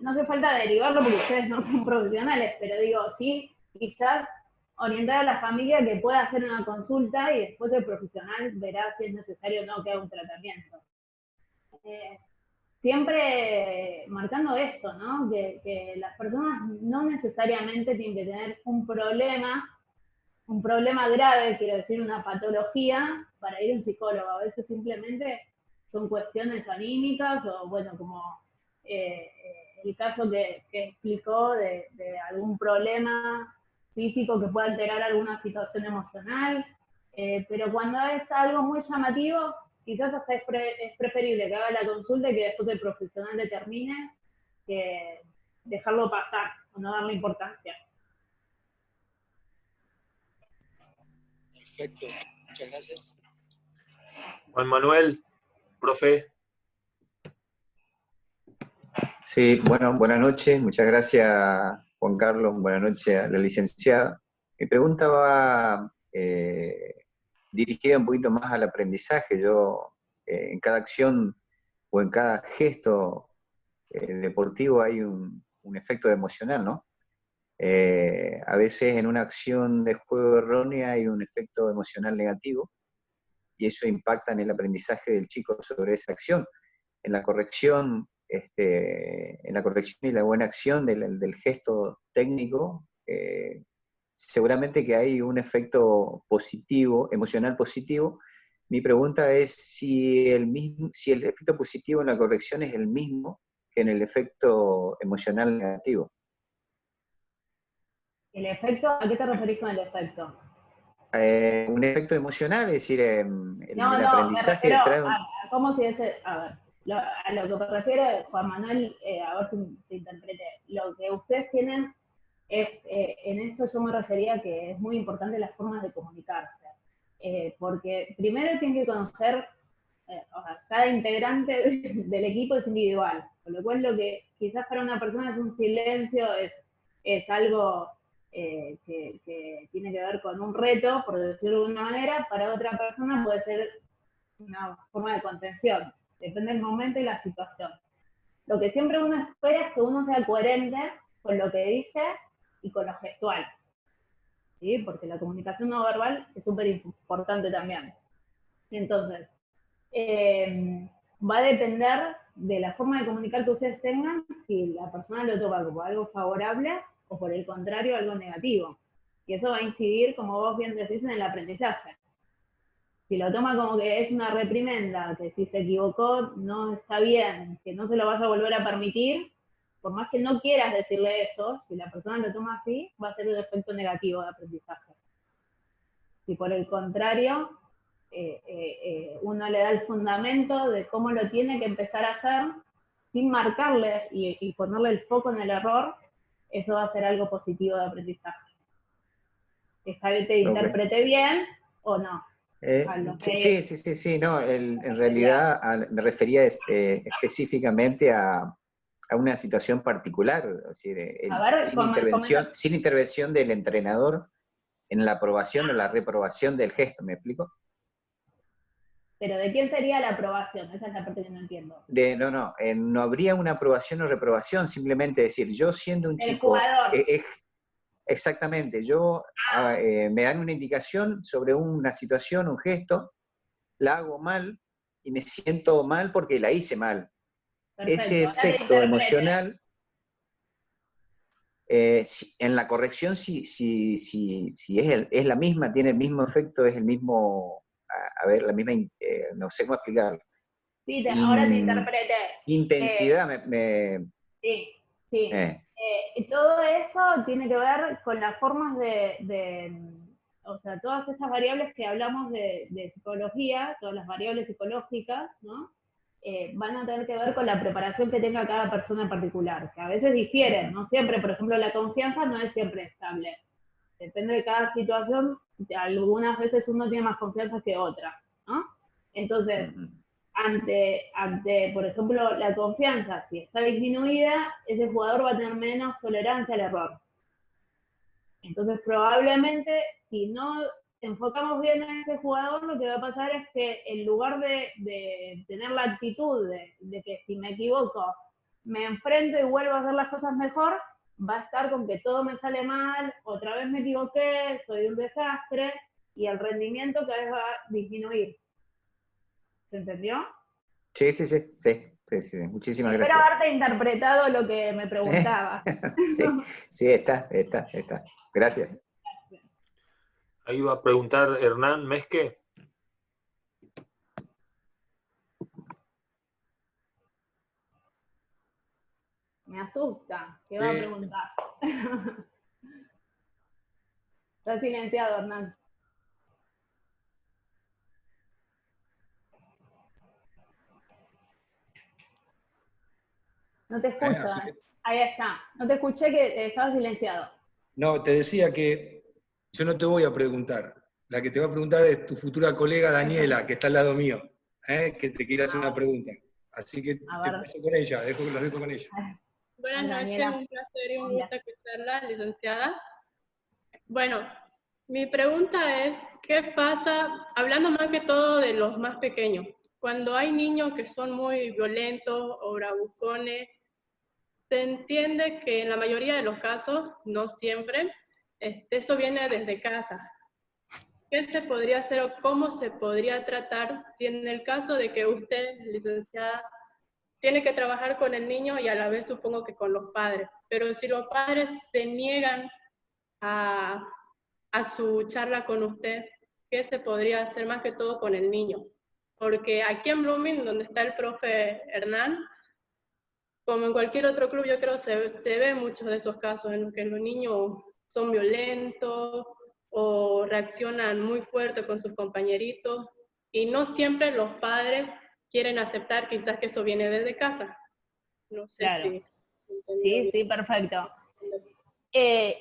no hace falta derivarlo porque ustedes no son profesionales, pero digo, sí, quizás orientar a la familia que pueda hacer una consulta y después el profesional verá si es necesario o no que haga un tratamiento. Siempre marcando esto, ¿no? Que las personas no necesariamente tienen que tener un problema grave, quiero decir, una patología, para ir a un psicólogo. A veces simplemente son cuestiones anímicas o, bueno, como el caso que explicó de algún problema físico que pueda alterar alguna situación emocional, pero cuando es algo muy llamativo, quizás hasta es preferible que haga la consulta y que después el profesional determine que dejarlo pasar o no darle importancia. Perfecto, muchas gracias. Juan Manuel, profe. Sí, bueno, buenas noches, muchas gracias Juan Carlos, buenas noches a la licenciada. Mi pregunta va dirigida un poquito más al aprendizaje. Yo, en cada acción o en cada gesto deportivo hay un efecto emocional, ¿no? A veces en una acción de juego errónea hay un efecto emocional negativo y eso impacta en el aprendizaje del chico sobre esa acción. En la corrección y la buena acción del gesto técnico, seguramente que hay un efecto positivo, emocional positivo. Mi pregunta es si el efecto positivo en la corrección es el mismo que en el efecto emocional negativo. ¿El efecto? ¿A qué te referís con el efecto? Un efecto emocional, es decir, el aprendizaje me trae refiero a cómo si ese, a ver, a lo que me refiero, Juan Manuel, a ver si te interprete, lo que ustedes tienen es, en esto yo me refería que es muy importante las formas de comunicarse, porque primero tienen que conocer, o sea, cada integrante del equipo es individual, con lo cual lo que quizás para una persona es un silencio, es algo que tiene que ver con un reto, por decirlo de alguna manera, para otra persona puede ser una forma de contención, depende del momento y la situación. Lo que siempre uno espera es que uno sea coherente con lo que dice y con lo gestual, ¿sí? Porque la comunicación no verbal es súper importante también. Entonces, va a depender de la forma de comunicar que ustedes tengan, si la persona lo toma como algo favorable o por el contrario algo negativo. Y eso va a incidir, como vos bien decís, en el aprendizaje. Si lo toma como que es una reprimenda, que si se equivocó no está bien, que no se lo vas a volver a permitir, por más que no quieras decirle eso, si la persona lo toma así, va a ser un efecto negativo de aprendizaje. Si por el contrario, uno le da el fundamento de cómo lo tiene que empezar a hacer, sin marcarle y ponerle el foco en el error, eso va a ser algo positivo de aprendizaje. ¿Esta vez te interpreté bien o no? Sí, no, en realidad me refería específicamente a una situación particular, es decir, sin intervención del entrenador en la aprobación o la reprobación del gesto, ¿me explico? ¿Pero de quién sería la aprobación? Esa es la parte que no entiendo. No habría una aprobación o reprobación, simplemente decir, yo siendo un chico... Jugador. Exactamente, me dan una indicación sobre una situación, un gesto, la hago mal y me siento mal porque la hice mal. Perfecto. Ese efecto emocional, en la corrección, si es la misma, tiene el mismo efecto, es el mismo, la misma, no sé cómo explicarlo. Sí, ahora te interpreté. Intensidad, Sí. Todo eso tiene que ver con las formas o sea, todas estas variables que hablamos de psicología, todas las variables psicológicas, ¿no? Van a tener que ver con la preparación que tenga cada persona en particular, que a veces difieren, no siempre, por ejemplo, la confianza no es siempre estable. Depende de cada situación, algunas veces uno tiene más confianza que otra, ¿no? Entonces, ante, por ejemplo, la confianza, si está disminuida, ese jugador va a tener menos tolerancia al error. Entonces, probablemente, si no enfocamos bien a ese jugador, lo que va a pasar es que en lugar de tener la actitud de que si me equivoco, me enfrento y vuelvo a hacer las cosas mejor, va a estar con que todo me sale mal, otra vez me equivoqué, soy un desastre, y el rendimiento cada vez va a disminuir. ¿Se entendió? Sí. Muchísimas Espero gracias. haberte interpretado lo que me preguntaba. Sí, está. Gracias. Ahí va a preguntar Hernán Mezque. Me asusta. ¿Qué va a preguntar? Está silenciado, Hernán. No te escucho. Ahí está. No te escuché, que estaba silenciado. No, te decía que yo no te voy a preguntar. La que te va a preguntar es tu futura colega Daniela, que está al lado mío, que te quiere hacer una pregunta. Así que te paso con ella, los dejo con ella. Buenas noches, un placer y un gusto escucharla, licenciada. Bueno, mi pregunta es, ¿qué pasa, hablando más que todo de los más pequeños, cuando hay niños que son muy violentos o bravucones? Se entiende que en la mayoría de los casos, no siempre, eso viene desde casa. ¿Qué se podría hacer o cómo se podría tratar si en el caso de que usted, licenciada, tiene que trabajar con el niño y a la vez supongo que con los padres? Pero si los padres se niegan a su charla con usted, ¿qué se podría hacer más que todo con el niño? Porque aquí en Blooming, donde está el profe Hernán, como en cualquier otro club, yo creo que se ve muchos de esos casos en los que los niños son violentos o reaccionan muy fuerte con sus compañeritos, y no siempre los padres quieren aceptar quizás que eso viene desde casa. No sé si... Sí, perfecto.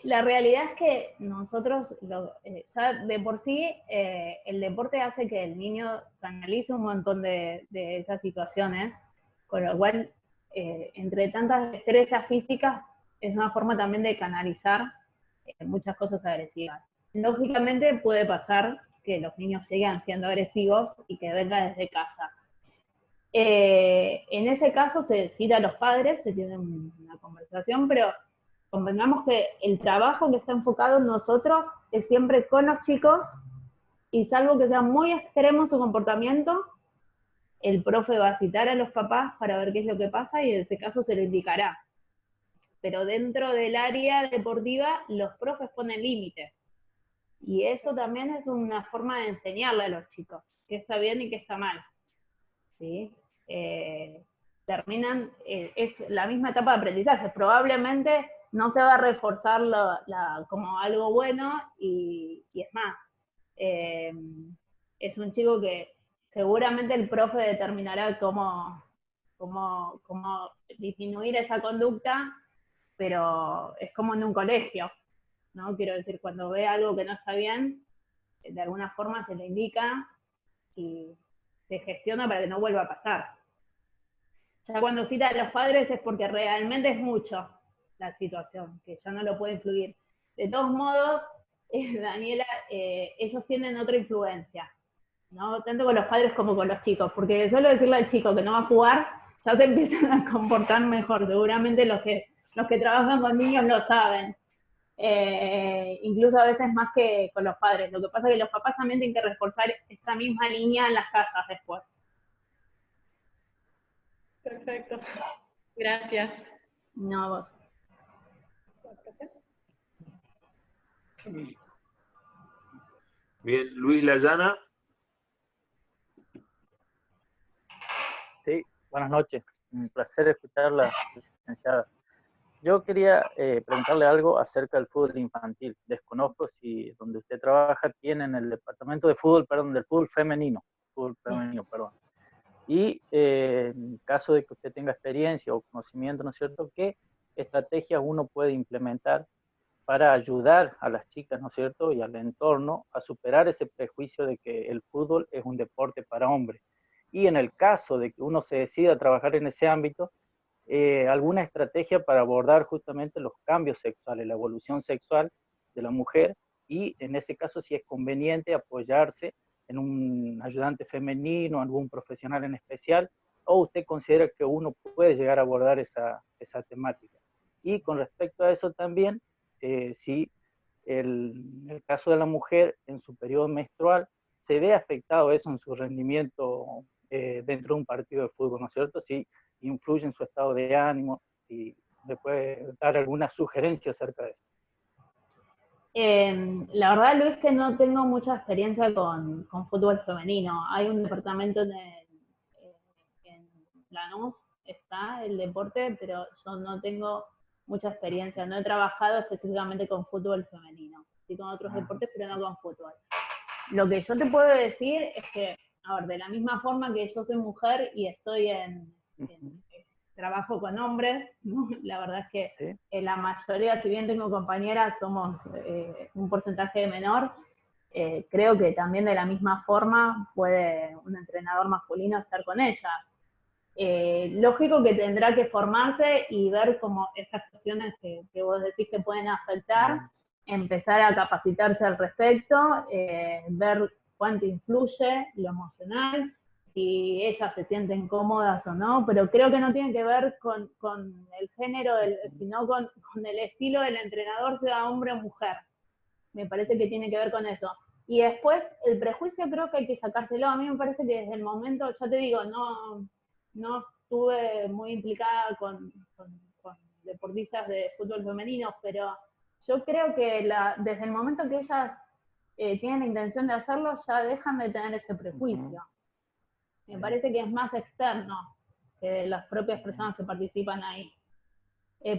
La realidad es que nosotros, ya de por sí, el deporte hace que el niño canalice un montón de esas situaciones, con lo cual, entre tantas destrezas físicas, es una forma también de canalizar muchas cosas agresivas. Lógicamente puede pasar que los niños sigan siendo agresivos y que venga desde casa. En ese caso se cita a los padres, se tiene una conversación, pero convengamos que el trabajo que está enfocado en nosotros es siempre con los chicos, y salvo que sea muy extremo su comportamiento, el profe va a citar a los papás para ver qué es lo que pasa y en ese caso se lo indicará. Pero dentro del área deportiva los profes ponen límites. Y eso también es una forma de enseñarle a los chicos qué está bien y qué está mal. ¿Sí? Terminan, es la misma etapa de aprendizaje. Probablemente no se va a reforzar como algo bueno, y es más, es un chico que seguramente el profe determinará cómo disminuir esa conducta, pero es como en un colegio, ¿no? Quiero decir, cuando ve algo que no está bien, de alguna forma se le indica y se gestiona para que no vuelva a pasar. Ya cuando cita a los padres es porque realmente es mucho la situación, que ya no lo puede influir. De todos modos, Daniela, ellos tienen otra influencia, ¿no? Tanto con los padres como con los chicos, porque solo decirle al chico que no va a jugar, ya se empiezan a comportar mejor. Seguramente los que trabajan con niños lo saben. Incluso a veces más que con los padres. Lo que pasa es que los papás también tienen que reforzar esta misma línea en las casas después. Perfecto. Gracias. No, vos. Bien, Luis Layana. Sí, buenas noches. Un placer escucharla, licenciada. Yo quería preguntarle algo acerca del fútbol infantil. Desconozco si donde usted trabaja tienen el departamento de fútbol, del fútbol femenino. Y en caso de que usted tenga experiencia o conocimiento, ¿no es cierto?, ¿qué estrategias uno puede implementar para ayudar a las chicas, ¿no es cierto?, y al entorno a superar ese prejuicio de que el fútbol es un deporte para hombres? Y en el caso de que uno se decida a trabajar en ese ámbito, alguna estrategia para abordar justamente los cambios sexuales, la evolución sexual de la mujer, y en ese caso si es conveniente apoyarse en un ayudante femenino, algún profesional en especial, o usted considera que uno puede llegar a abordar esa temática. Y con respecto a eso también, si el caso de la mujer en su periodo menstrual, se ve afectado eso en su rendimiento dentro de un partido de fútbol, ¿no es cierto? Si influye en su estado de ánimo, si me puede dar alguna sugerencia acerca de eso. La verdad, Luis, que no tengo mucha experiencia con fútbol femenino. Hay un departamento en Lanús, está el deporte, pero yo no tengo mucha experiencia. No he trabajado específicamente con fútbol femenino. Sí con otros deportes, pero no con fútbol. Lo que yo te puedo decir es que, a ver, de la misma forma que yo soy mujer y estoy trabajo con hombres, ¿no? La verdad es que la mayoría, si bien tengo compañeras, somos un porcentaje menor. Creo que también de la misma forma puede un entrenador masculino estar con ellas. Lógico que tendrá que formarse y ver como estas cuestiones que vos decís que pueden afectar, empezar a capacitarse al respecto, ver cuánto influye lo emocional, si ellas se sienten cómodas o no, pero creo que no tiene que ver con el género, sino con el estilo del entrenador, sea hombre o mujer. Me parece que tiene que ver con eso. Y después, el prejuicio creo que hay que sacárselo. A mí me parece que desde el momento, ya te digo, no estuve muy implicada con deportistas de fútbol femenino, pero yo creo que desde el momento que ellas tienen la intención de hacerlo, ya dejan de tener ese prejuicio. Me parece que es más externo que de las propias personas que participan ahí.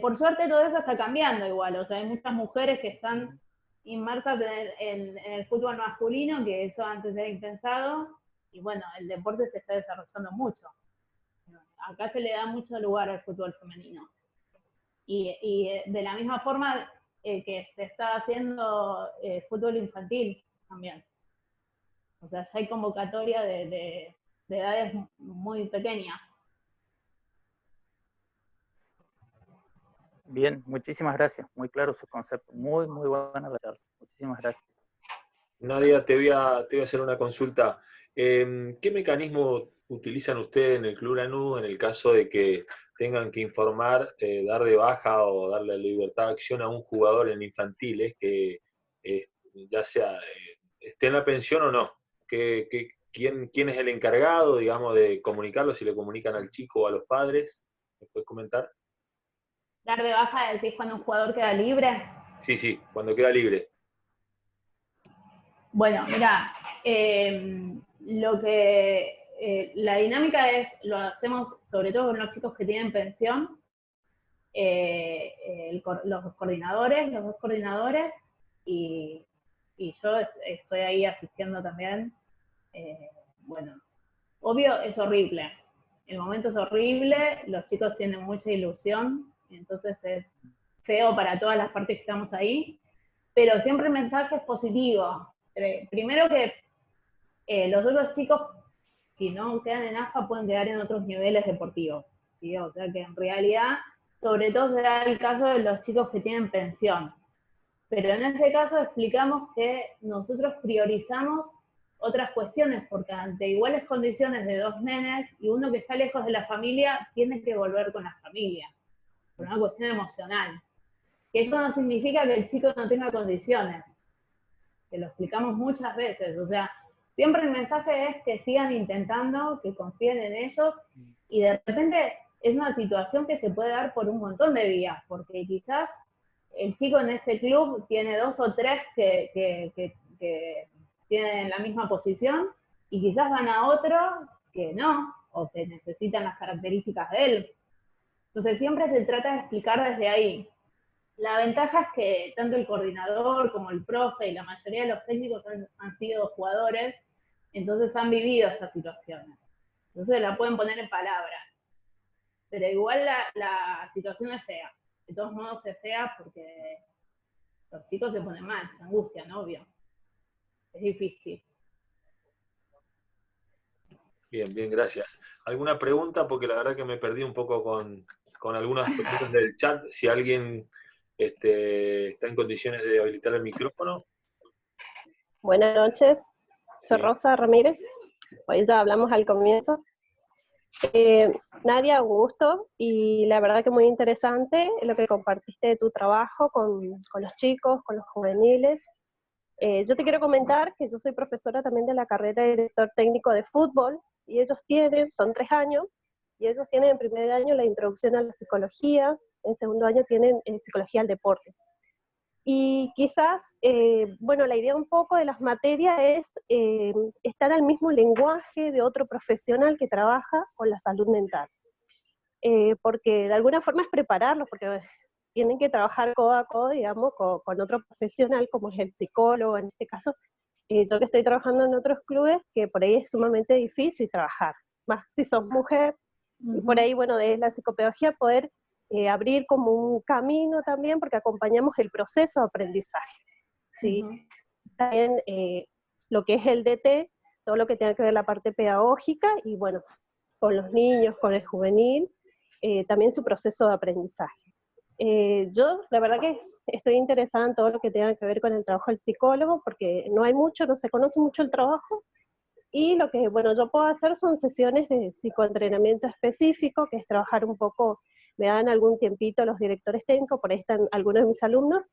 Por suerte todo eso está cambiando igual, o sea, hay muchas mujeres que están inmersas en el fútbol masculino, que eso antes era impensado, y bueno, el deporte se está desarrollando mucho. Acá se le da mucho lugar al fútbol femenino. Y de la misma forma que se está haciendo fútbol infantil también. O sea, ya hay convocatoria de edades muy pequeñas. Bien, muchísimas gracias. Muy claro su concepto. Muy buena la charla. Muchísimas gracias. Nadia, te voy a hacer una consulta. ¿Qué mecanismo utilizan ustedes en el Club Lanús en el caso de que tengan que informar, dar de baja o darle libertad de acción a un jugador en infantiles que ya sea esté en la pensión o no? ¿Quién es el encargado, digamos, de comunicarlo? Si le comunican al chico o a los padres, ¿me puedes comentar? ¿Dar de baja decís cuando un jugador queda libre? Sí, cuando queda libre. Bueno, mira, la dinámica es, lo hacemos sobre todo con los chicos que tienen pensión, los dos coordinadores, y yo estoy ahí asistiendo también. Bueno, obvio es horrible, el momento es horrible, los chicos tienen mucha ilusión, entonces es feo para todas las partes que estamos ahí, pero siempre el mensaje es positivo. Primero que los otros chicos, si no quedan en AFA, pueden quedar en otros niveles deportivos, ¿sí? O sea que en realidad, sobre todo se da el caso de los chicos que tienen pensión. Pero en ese caso explicamos que nosotros priorizamos otras cuestiones, porque ante iguales condiciones de dos nenes y uno que está lejos de la familia, tiene que volver con la familia, por una cuestión emocional. Que eso no significa que el chico no tenga condiciones, que lo explicamos muchas veces, o sea, siempre el mensaje es que sigan intentando, que confíen en ellos, y de repente es una situación que se puede dar por un montón de vías, porque quizás el chico en este club tiene 2 o 3 que tienen la misma posición, y quizás van a otro que no, o que necesitan las características de él. Entonces siempre se trata de explicar desde ahí. La ventaja es que tanto el coordinador como el profe y la mayoría de los técnicos han sido jugadores, entonces han vivido estas situaciones. Entonces la pueden poner en palabras. Pero igual la situación es fea. De todos modos es fea porque los chicos se ponen mal, se angustian, obvio. Es difícil. Bien, gracias. ¿Alguna pregunta? Porque la verdad que me perdí un poco con algunas preguntas del chat. Si alguien está en condiciones de habilitar el micrófono, Buenas noches, soy Rosa Ramírez, hoy ya hablamos al comienzo. Nadia, un gusto, y la verdad que muy interesante lo que compartiste de tu trabajo con los chicos, con los juveniles. Yo te quiero comentar que yo soy profesora también de la carrera de director técnico de fútbol, y ellos son 3 años, y ellos tienen en primer año la introducción a la psicología, en segundo año tienen psicología al deporte. Y quizás, bueno, la idea un poco de las materias es estar al mismo lenguaje de otro profesional que trabaja con la salud mental. Porque de alguna forma es prepararlos, porque tienen que trabajar codo a codo, digamos, con otro profesional, como es el psicólogo, en este caso. Yo que estoy trabajando en otros clubes, que por ahí es sumamente difícil trabajar, más si sos mujer, y por ahí, bueno, de la psicopedagogía poder abrir como un camino también, porque acompañamos el proceso de aprendizaje, ¿sí? También lo que es el DT, todo lo que tenga que ver la parte pedagógica, y bueno, con los niños, con el juvenil, también su proceso de aprendizaje. Yo, la verdad que estoy interesada en todo lo que tenga que ver con el trabajo del psicólogo, porque no hay mucho, no se conoce mucho el trabajo, y lo que, bueno, yo puedo hacer son sesiones de psicoentrenamiento específico, que es trabajar un poco, me dan algún tiempito los directores técnicos, por ahí están algunos de mis alumnos,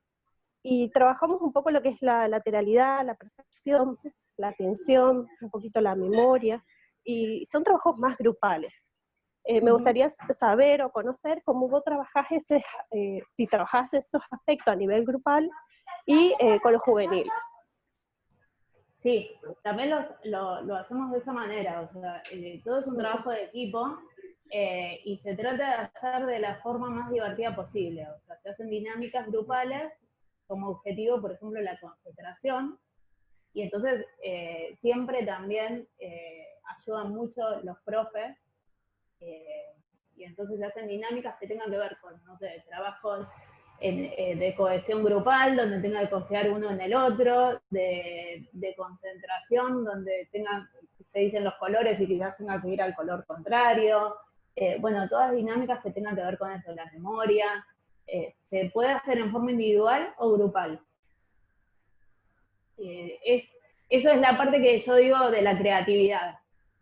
y trabajamos un poco lo que es la lateralidad, la percepción, la atención, un poquito la memoria, y son trabajos más grupales. Me gustaría saber o conocer cómo vos trabajás si trabajás esos aspectos a nivel grupal y con los juveniles. Sí, también lo hacemos de esa manera, o sea, todo es un trabajo de equipo y se trata de hacer de la forma más divertida posible, o sea, se hacen dinámicas grupales como objetivo, por ejemplo, la concentración, y entonces siempre también ayudan mucho los profes, y entonces se hacen dinámicas que tengan que ver con, no sé, trabajos de cohesión grupal, donde tenga que confiar uno en el otro, de concentración, donde se dicen los colores y quizás tenga que ir al color contrario. Bueno, todas dinámicas que tengan que ver con eso, la memoria. Se puede hacer en forma individual o grupal. Eso es la parte que yo digo de la creatividad,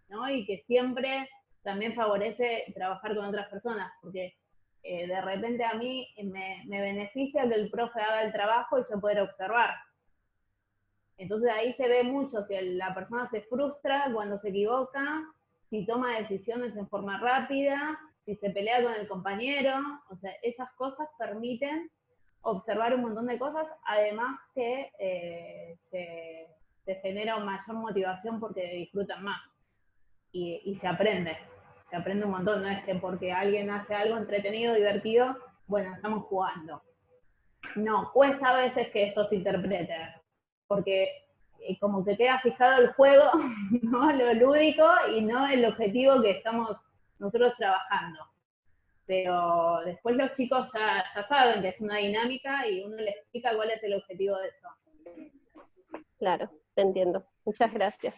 ¿no? Y que siempre también favorece trabajar con otras personas, porque de repente a mí me beneficia que el profe haga el trabajo y yo poder observar. Entonces ahí se ve mucho si la persona se frustra cuando se equivoca, si toma decisiones en forma rápida, si se pelea con el compañero, o sea, esas cosas permiten observar un montón de cosas, además que se genera mayor motivación porque disfrutan más y se aprende un montón, no es que porque alguien hace algo entretenido, divertido, bueno, estamos jugando. No, cuesta a veces que eso se interprete, porque como que queda fijado el juego, ¿no? Lo lúdico y no el objetivo que estamos nosotros trabajando. Pero después los chicos ya saben que es una dinámica y uno les explica cuál es el objetivo de eso. Claro, te entiendo. Muchas gracias.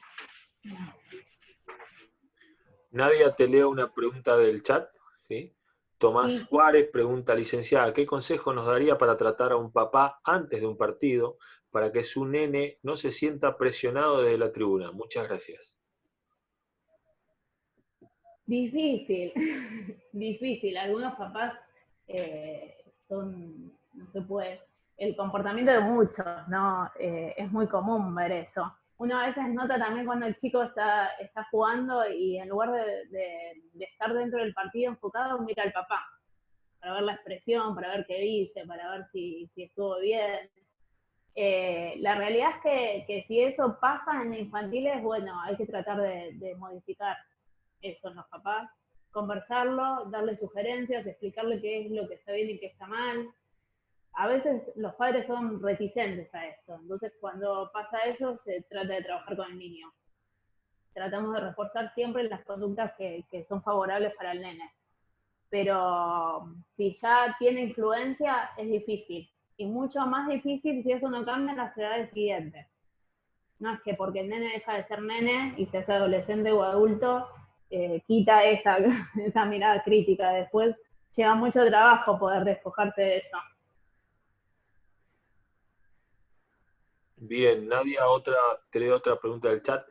Nadia, te leo una pregunta del chat, ¿sí? Tomás Juárez pregunta, licenciada, ¿qué consejo nos daría para tratar a un papá antes de un partido para que su nene no se sienta presionado desde la tribuna? Muchas gracias. Difícil, difícil. Algunos papás no se puede, el comportamiento de muchos, ¿no? Es muy común ver eso. Uno a veces nota también cuando el chico está jugando y en lugar de estar dentro del partido enfocado, mira al papá, para ver la expresión, para ver qué dice, para ver si estuvo bien. La realidad es que si eso pasa en infantiles, bueno, hay que tratar de modificar eso en los papás, conversarlo, darle sugerencias, explicarle qué es lo que está bien y qué está mal. A veces los padres son reticentes a esto, entonces cuando pasa eso se trata de trabajar con el niño. Tratamos de reforzar siempre las conductas que son favorables para el nene. Pero si ya tiene influencia es difícil, y mucho más difícil si eso no cambia en las edades siguientes. No es que porque el nene deja de ser nene y se hace adolescente o adulto, quita esa mirada crítica. Después lleva mucho trabajo poder despojarse de eso. Bien, Nadia, te leo otra pregunta del chat.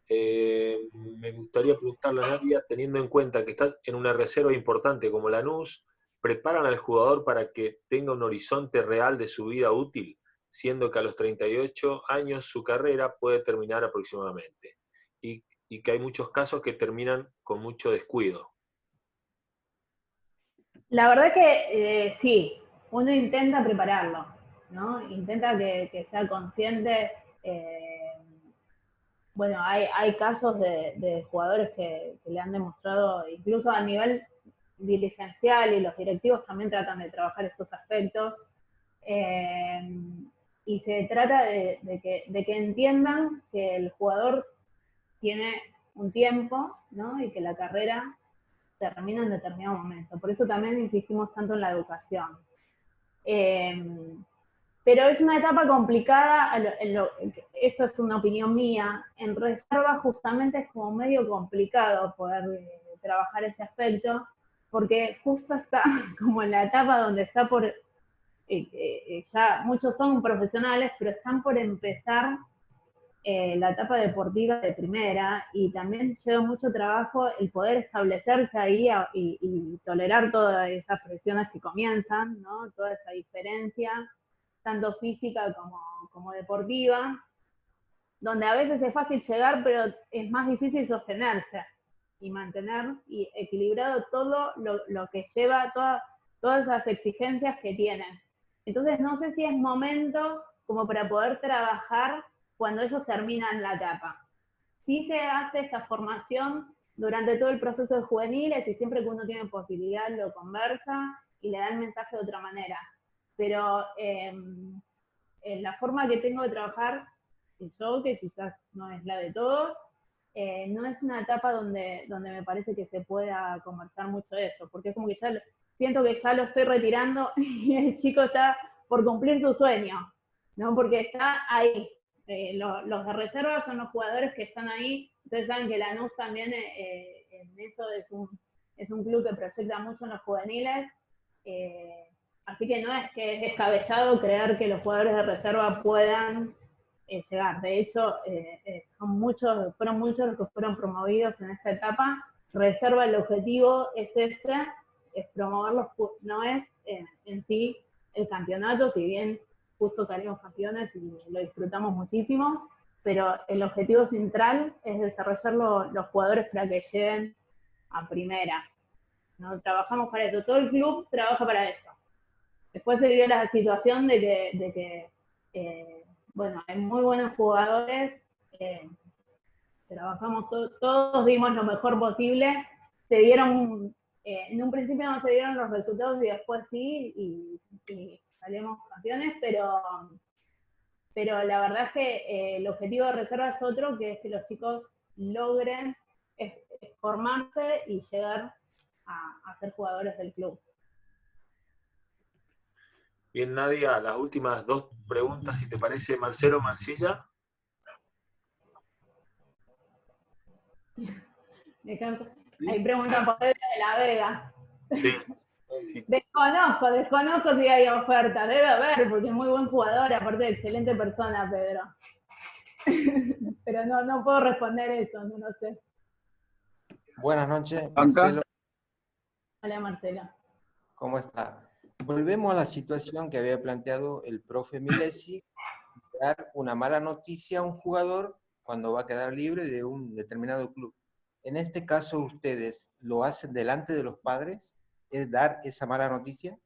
Me gustaría preguntarle a Nadia, teniendo en cuenta que está en una reserva importante como Lanús, ¿preparan al jugador para que tenga un horizonte real de su vida útil, siendo que a los 38 años su carrera puede terminar aproximadamente? Y que hay muchos casos que terminan con mucho descuido. La verdad que sí, uno intenta prepararlo, ¿no? Intenta que sea consciente. Bueno, hay casos de jugadores que le han demostrado, incluso a nivel dirigencial, y los directivos también tratan de trabajar estos aspectos, y se trata de que entiendan que el jugador tiene un tiempo, ¿no? Y que la carrera termina en determinado momento. Por eso también insistimos tanto en la educación. Pero es una etapa complicada, esto es una opinión mía, en reserva justamente es como medio complicado poder trabajar ese aspecto, porque justo está como en la etapa donde está por, ya muchos son profesionales, pero están por empezar la etapa deportiva de primera, y también lleva mucho trabajo el poder establecerse ahí y tolerar todas esas presiones que comienzan, ¿no? Toda esa diferencia, tanto física como deportiva, donde a veces es fácil llegar, pero es más difícil sostenerse y mantener y equilibrado todo lo que lleva, todas esas exigencias que tienen. Entonces no sé si es momento como para poder trabajar cuando ellos terminan la etapa. Sí se hace esta formación durante todo el proceso de juveniles, y siempre que uno tiene posibilidad lo conversa y le da el mensaje de otra manera. Pero la forma que tengo de trabajar yo, que quizás no es la de todos, no es una etapa donde me parece que se pueda conversar mucho de eso, porque es como que ya siento que ya lo estoy retirando y el chico está por cumplir su sueño, ¿no? Porque está ahí. Los de reserva son los jugadores que están ahí. Ustedes saben que Lanús también en eso es un club que proyecta mucho en los juveniles, así que no es que es descabellado creer que los jugadores de reserva puedan llegar. De hecho, fueron muchos los que fueron promovidos en esta etapa. Reserva, el objetivo es ese, es promoverlos, no es en sí el campeonato, si bien justo salimos campeones y lo disfrutamos muchísimo, pero el objetivo central es desarrollar los jugadores para que lleguen a primera, ¿no? Trabajamos para eso, todo el club trabaja para eso. Después se dio la situación de que bueno, hay muy buenos jugadores, trabajamos, todos dimos lo mejor posible, se dieron, en un principio no se dieron los resultados y después sí, y salimos campeones, pero la verdad es que el objetivo de reserva es otro, que es que los chicos logren formarse y llegar a ser jugadores del club. Bien, Nadia, las últimas dos preguntas, si te parece, Marcelo Mancilla. Ahí preguntan por Pedro de la Vega. Sí. Desconozco si hay oferta, debe haber, porque es muy buen jugador, aparte de excelente persona, Pedro. Pero no puedo responder eso, no lo sé. Buenas noches, Marcelo. Hola, Marcelo. ¿Cómo está? Volvemos a la situación que había planteado el profe Milesi, dar una mala noticia a un jugador cuando va a quedar libre de un determinado club. En este caso, ¿ustedes lo hacen delante de los padres? ¿Es dar esa mala noticia?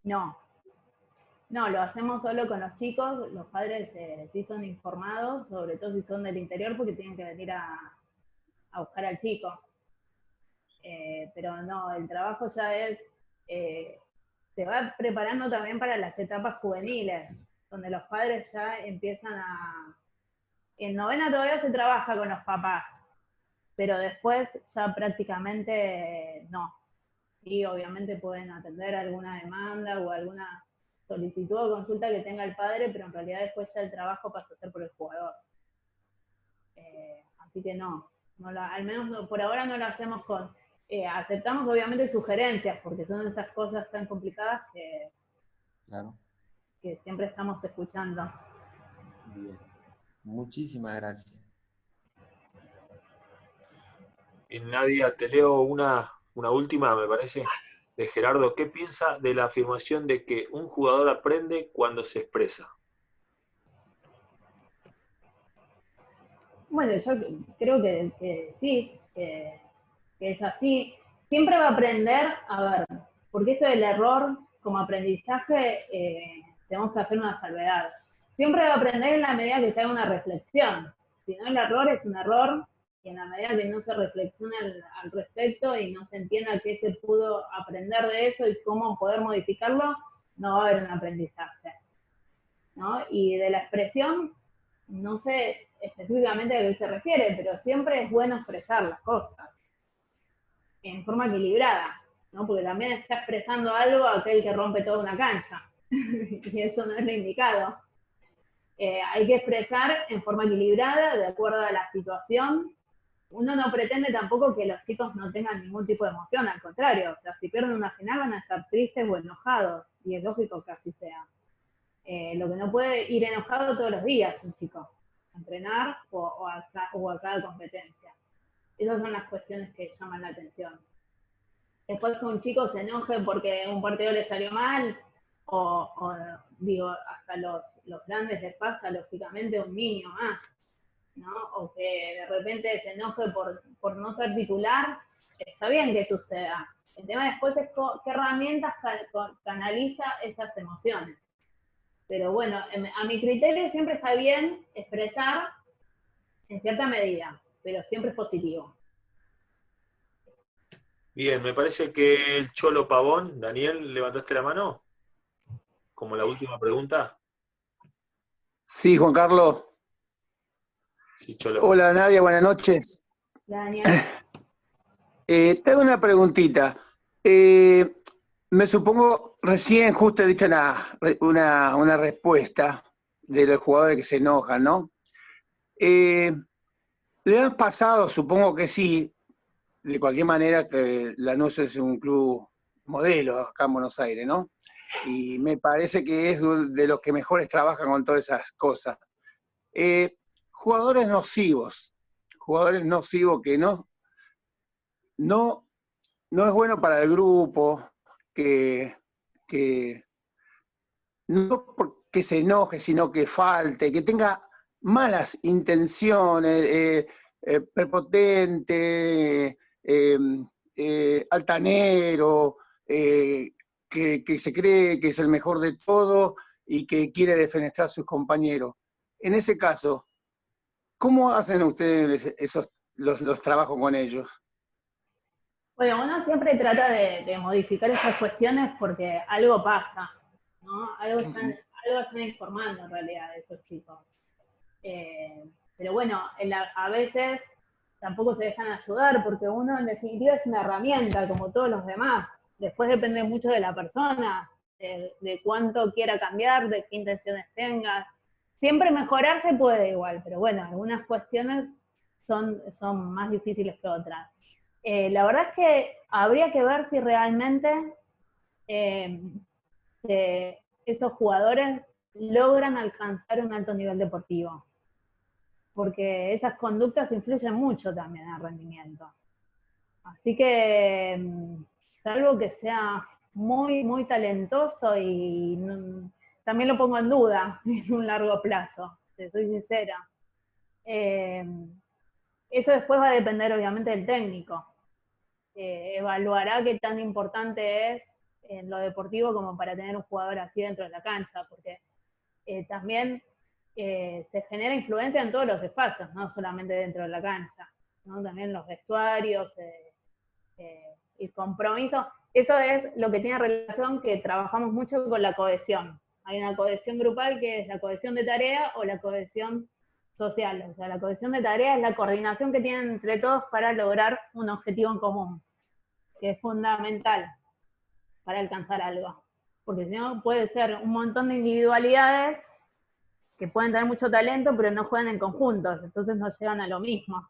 No, lo hacemos solo con los chicos. Los padres sí son informados, sobre todo si son del interior, porque tienen que venir a buscar al chico. Pero no, el trabajo ya es, se va preparando también para las etapas juveniles, donde los padres ya empiezan en novena todavía se trabaja con los papás, pero después ya prácticamente no. Y obviamente pueden atender alguna demanda o alguna solicitud o consulta que tenga el padre, pero en realidad después ya el trabajo pasa a ser por el jugador. Así que al menos por ahora no lo hacemos con... aceptamos obviamente sugerencias, porque son esas cosas tan complicadas que siempre estamos escuchando. Bien. Muchísimas gracias. Y Nadia, te leo una última, me parece, de Gerardo. ¿Qué piensa de la afirmación de que un jugador aprende cuando se expresa? Bueno, yo creo que sí, que es así. Siempre va a aprender, a ver, porque esto del error como aprendizaje tenemos que hacer una salvedad. Siempre va a aprender en la medida que se haga una reflexión. Si no, el error es un error, y en la medida que no se reflexione al respecto y no se entienda qué se pudo aprender de eso y cómo poder modificarlo, no va a haber un aprendizaje, ¿no? Y de la expresión, no sé específicamente a qué se refiere, pero siempre es bueno expresar las cosas en forma equilibrada, ¿no? Porque también está expresando algo aquel que rompe toda una cancha, y eso no es lo indicado. Hay que expresar en forma equilibrada, de acuerdo a la situación. Uno no pretende tampoco que los chicos no tengan ningún tipo de emoción, al contrario, o sea, si pierden una final van a estar tristes o enojados, y es lógico que así sea. Lo que no puede ir enojado todos los días un chico, a entrenar o a cada competencia. Esas son las cuestiones que llaman la atención. Después que un chico se enoje porque un partido le salió mal, o digo, hasta los grandes les pasa, lógicamente, un niño más, ¿no? O que de repente se enoje por no ser titular, está bien que suceda. El tema después es qué herramientas canaliza esas emociones. Pero bueno, a mi criterio siempre está bien expresar en cierta medida, pero siempre es positivo. Bien, me parece que el Cholo Pavón, Daniel, ¿levantaste la mano? Como la última pregunta. Sí, Juan Carlos. Sí, Cholo. Hola, Nadia, buenas noches. Daniel. Te hago una preguntita. Me supongo, recién justo he dicho una respuesta de los jugadores que se enojan, ¿no? ¿Le han pasado, supongo que sí, de cualquier manera, que Lanús es un club modelo acá en Buenos Aires, ¿no? Y me parece que es de los que mejores trabajan con todas esas cosas. Jugadores nocivos que no es bueno para el grupo, que no porque se enoje, sino que falte, que tenga malas intenciones, prepotente, altanero, que se cree que es el mejor de todo y que quiere defenestrar a sus compañeros. En ese caso, ¿cómo hacen ustedes los trabajos con ellos? Bueno, uno siempre trata de modificar esas cuestiones porque algo pasa, ¿no? Algo están informando en realidad de esos chicos. Pero bueno, a veces tampoco se dejan ayudar porque uno en definitiva es una herramienta como todos los demás. Después depende mucho de la persona, de cuánto quiera cambiar, de qué intenciones tenga. Siempre mejorar se puede igual, pero bueno, algunas cuestiones son más difíciles que otras. La verdad es que habría que ver si realmente esos jugadores logran alcanzar un alto nivel deportivo, porque esas conductas influyen mucho también en el rendimiento. Así que, salvo que sea muy, muy talentoso y también lo pongo en duda en un largo plazo, te soy sincera. Eso después va a depender obviamente del técnico. Evaluará qué tan importante es en lo deportivo como para tener un jugador así dentro de la cancha, porque también se genera influencia en todos los espacios, no solamente dentro de la cancha, ¿no? También los vestuarios, el compromiso. Eso es lo que tiene relación, que trabajamos mucho con la cohesión. Hay una cohesión grupal que es la cohesión de tarea o la cohesión social. O sea, la cohesión de tarea es la coordinación que tienen entre todos para lograr un objetivo en común, que es fundamental para alcanzar algo. Porque si no, puede ser un montón de individualidades que pueden tener mucho talento, pero no juegan en conjuntos, entonces no llegan a lo mismo.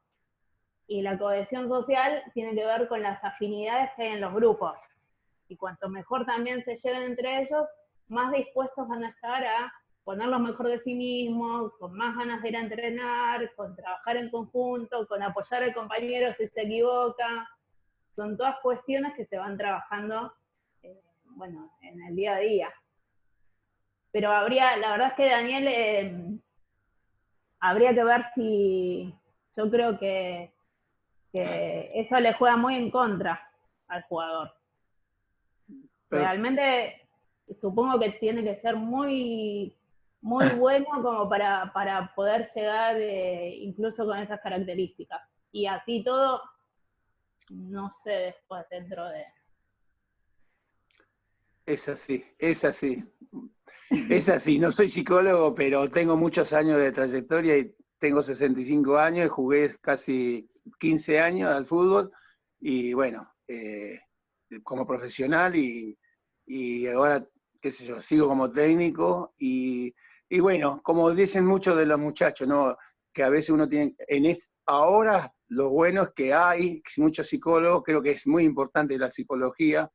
Y la cohesión social tiene que ver con las afinidades que hay en los grupos. Y cuanto mejor también se lleven entre ellos, más dispuestos van a estar a poner lo mejor de sí mismo, con más ganas de ir a entrenar, con trabajar en conjunto, con apoyar al compañero si se equivoca. Son todas cuestiones que se van trabajando, bueno, en el día a día. Pero la verdad es que Daniel, habría que ver si, yo creo que eso le juega muy en contra al jugador. Realmente supongo que tiene que ser muy, muy bueno como para poder llegar incluso con esas características. Y así todo, no sé después dentro de... Es así, es así. Es así, no soy psicólogo, pero tengo muchos años de trayectoria y tengo 65 años y jugué casi 15 años al fútbol y bueno, como profesional y ahora, qué sé yo, sigo como técnico y bueno, como dicen muchos de los muchachos, ¿no? Que a veces uno tiene, ahora lo bueno es que hay muchos psicólogos, creo que es muy importante la psicología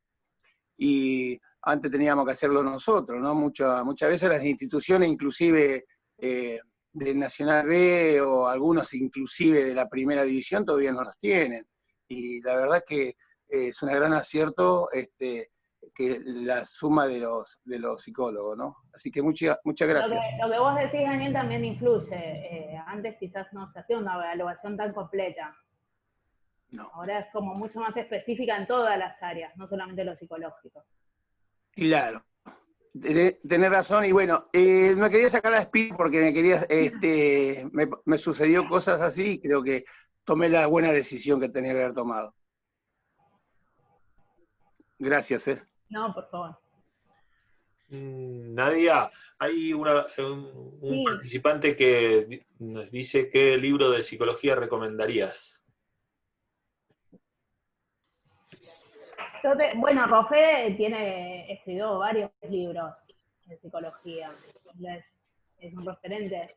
y antes teníamos que hacerlo nosotros, ¿no? Muchas veces las instituciones, inclusive del Nacional B o algunos inclusive de la Primera División, todavía no los tienen. Y la verdad es que es un gran acierto que la suma de los psicólogos, ¿no? Así que muchas gracias. Lo que vos decís, Daniel, también influye. Antes quizás no se hacía una evaluación tan completa. No. Ahora es como mucho más específica en todas las áreas, no solamente lo psicológico. Claro, tenés razón, y bueno, me quería sacar la espina porque me sucedió cosas así y creo que tomé la buena decisión que tenía que haber tomado. Gracias. No, por favor. Nadia, hay un participante que nos dice qué libro de psicología recomendarías. Bueno, Rofe escribió varios libros de psicología, es un referente.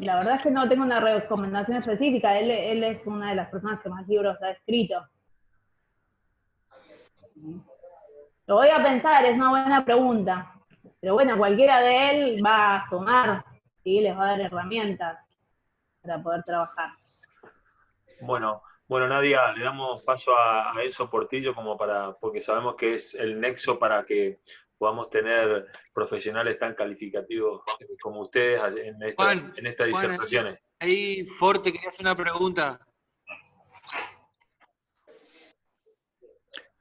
La verdad es que no tengo una recomendación específica, él es una de las personas que más libros ha escrito. Lo voy a pensar, es una buena pregunta. Pero bueno, cualquiera de él va a sumar, ¿sí? Les va a dar herramientas para poder trabajar. Bueno, Nadia, le damos paso a Enzo Portillo porque sabemos que es el nexo para que podamos tener profesionales tan calificativos como ustedes en estas disertaciones. Ahí, Forte, quería hacer una pregunta.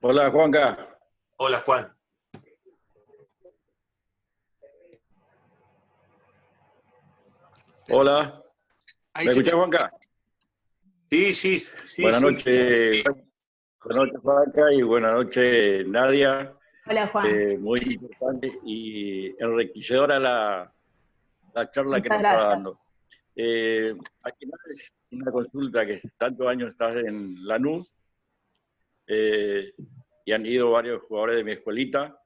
Hola, Juanca. Hola, Juan. Hola. ¿Me escuchás, Juanca? Sí. Buenas noches. Buenas noches, Juanca, y buenas noches, Nadia. Hola, Juan. Muy importante y enriquecedora la charla que nos gracias. está dando. Aquí es una consulta que tantos años estás en Lanús y han ido varios jugadores de mi escuelita,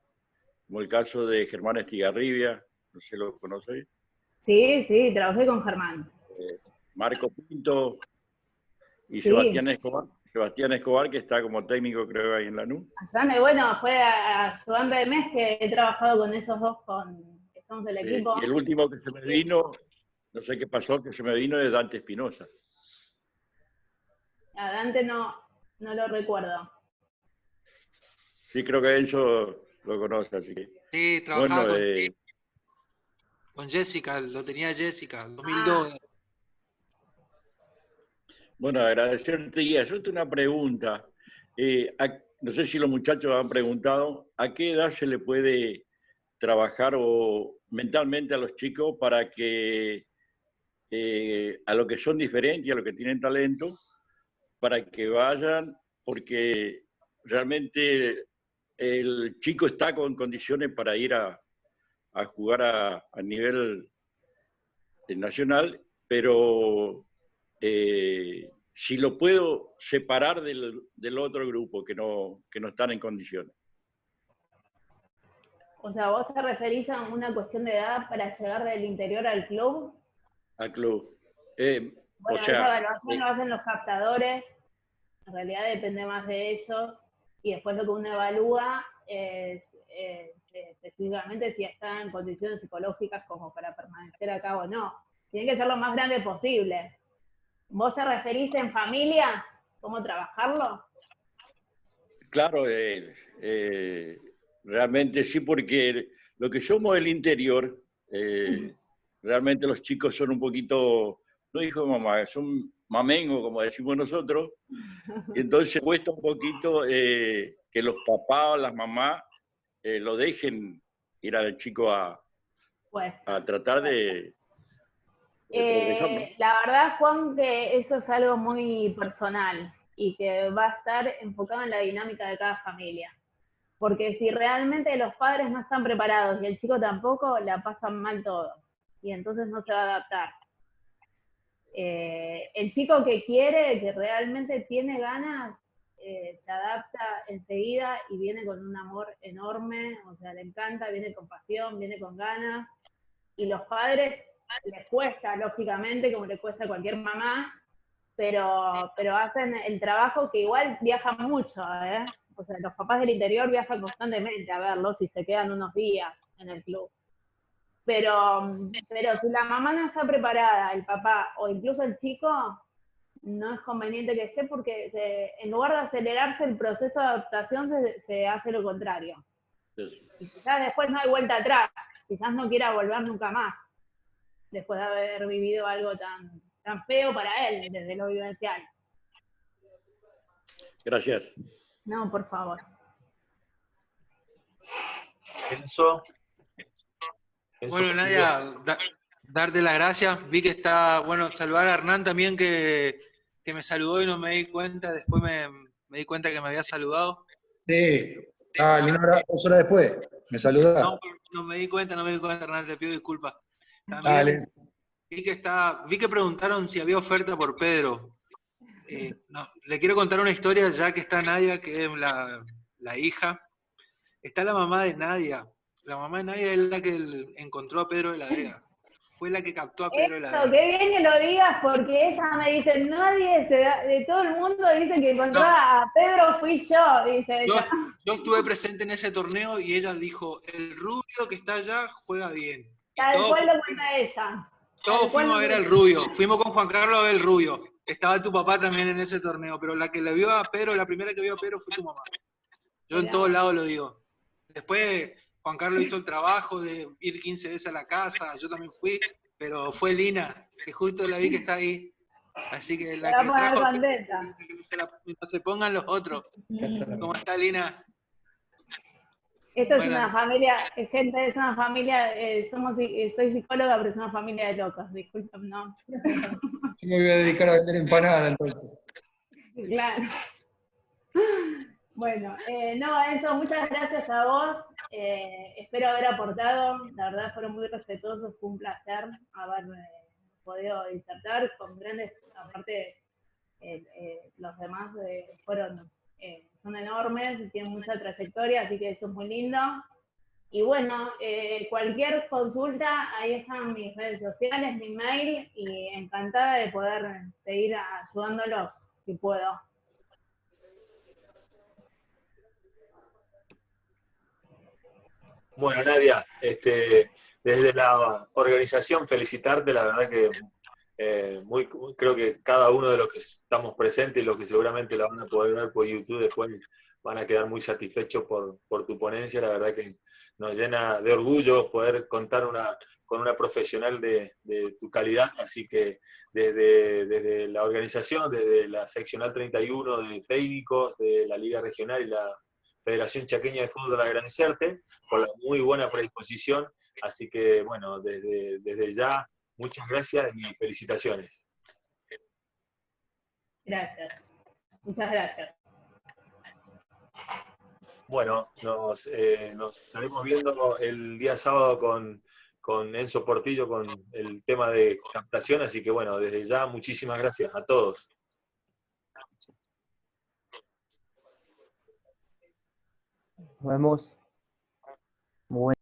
como el caso de Germán Estigarribia, no sé si lo conocéis. Sí, trabajé con Germán. Marco Pinto y Sí. Sebastián Escobar, que está como técnico, creo, ahí en Lanús. Bueno, fue ayudante de mes que he trabajado con esos dos, que estamos del equipo. Y el último que se me vino, no sé qué pasó, que se me vino es Dante Espinosa. A Dante no lo recuerdo. Sí, creo que Enzo lo conoce, así que... Sí, trabajaba bueno, con Jessica, lo tenía Jessica, 2002. Bueno, agradecerte y hacerte una pregunta. No sé si los muchachos han preguntado, ¿a qué edad se le puede trabajar mentalmente a los chicos para que a los que son diferentes y a los que tienen talento, para que vayan, porque realmente el chico está con condiciones para ir a jugar a nivel nacional, pero si lo puedo separar del otro grupo que no están en condiciones. O sea, ¿vos te referís a una cuestión de edad para llegar del interior al club? Al club. Bueno, esa evaluación lo hacen los captadores, en realidad depende más de ellos, y después lo que uno evalúa se específicamente si está en condiciones psicológicas como para permanecer acá o no. Tiene que ser lo más grande posible. ¿Vos te referís en familia? ¿Cómo trabajarlo? Claro, realmente sí, porque lo que somos del interior, realmente los chicos son un poquito, no dijo mamá, son mamengo, como decimos nosotros, y entonces cuesta un poquito que los papás o las mamás lo dejen ir al chico a tratar de progresar, ¿no? La verdad, Juan, que eso es algo muy personal y que va a estar enfocado en la dinámica de cada familia. Porque si realmente los padres no están preparados y el chico tampoco, la pasan mal todos. Y entonces no se va a adaptar. El chico que quiere, que realmente tiene ganas, se adapta enseguida y viene con un amor enorme, o sea, le encanta, viene con pasión, viene con ganas. Y los padres les cuesta, lógicamente, como le cuesta a cualquier mamá, pero hacen el trabajo que igual viajan mucho, ¿eh? O sea, los papás del interior viajan constantemente a verlos y se quedan unos días en el club. Pero si la mamá no está preparada, el papá o incluso el chico, no es conveniente que esté porque en lugar de acelerarse el proceso de adaptación, se hace lo contrario. Y quizás después no hay vuelta atrás, quizás no quiera volver nunca más, después de haber vivido algo tan feo para él desde lo vivencial. Gracias. No, por favor. Enzo. Bueno, Nadia, darte las gracias. Vi que está, bueno, saludar a Hernán también, que me saludó y no me di cuenta. Después me di cuenta que me había saludado. Sí, Linora, 2 horas después, me saludás. No me di cuenta, Hernán, te pido disculpas. Dale. Vi que preguntaron si había oferta por Pedro. No, le quiero contar una historia, ya que está Nadia, que es la hija. Está la mamá de Nadia. La mamá de Nadia es la que encontró a Pedro de la Vega. Fue la que captó a Pedro de la Vega. Qué bien que lo digas, porque ella me dice, nadie de todo el mundo dice que encontró a Pedro, fui yo, dice ella. Yo estuve presente en ese torneo y ella dijo, el rubio que está allá juega bien. Tal cual lo cuenta ella. Todos fuimos a ver al rubio. Fuimos con Juan Carlos a ver el rubio. Estaba tu papá también en ese torneo, pero la que le vio a Pedro, la primera que vio a Pedro fue tu mamá. Yo en todos lados lo digo. Después Juan Carlos hizo el trabajo de ir 15 veces a la casa, yo también fui, pero fue Lina, que justo la vi que está ahí. Así que la que trajo, que no se pongan los otros. ¿Cómo está Lina? Esto es una familia, gente, es una familia, soy psicóloga, pero es una familia de locos, disculpen, no. Yo me voy a dedicar a vender empanadas entonces. Claro. Bueno, no, Enzo, muchas gracias a vos. Espero haber aportado. La verdad fueron muy respetuosos, fue un placer haber podido disertar con grandes, aparte los demás son enormes y tienen mucha trayectoria, así que eso es muy lindo. Y bueno, cualquier consulta, ahí están mis redes sociales, mi mail, y encantada de poder seguir ayudándolos, si puedo. Bueno, Nadia, desde la organización felicitarte, la verdad que creo que cada uno de los que estamos presentes y los que seguramente la van a poder ver por YouTube después van a quedar muy satisfechos por tu ponencia. La verdad que nos llena de orgullo poder contar con una profesional de tu calidad, así que desde la organización, desde la seccional 31 de técnicos, de la Liga Regional y la Federación Chaqueña de Fútbol, agradecerte por la muy buena predisposición, así que bueno, desde ya, muchas gracias y felicitaciones. Gracias, muchas gracias. Bueno, nos estaremos viendo el día sábado con Enzo Portillo con el tema de captación, así que bueno, desde ya muchísimas gracias a todos. Nos vemos. Muy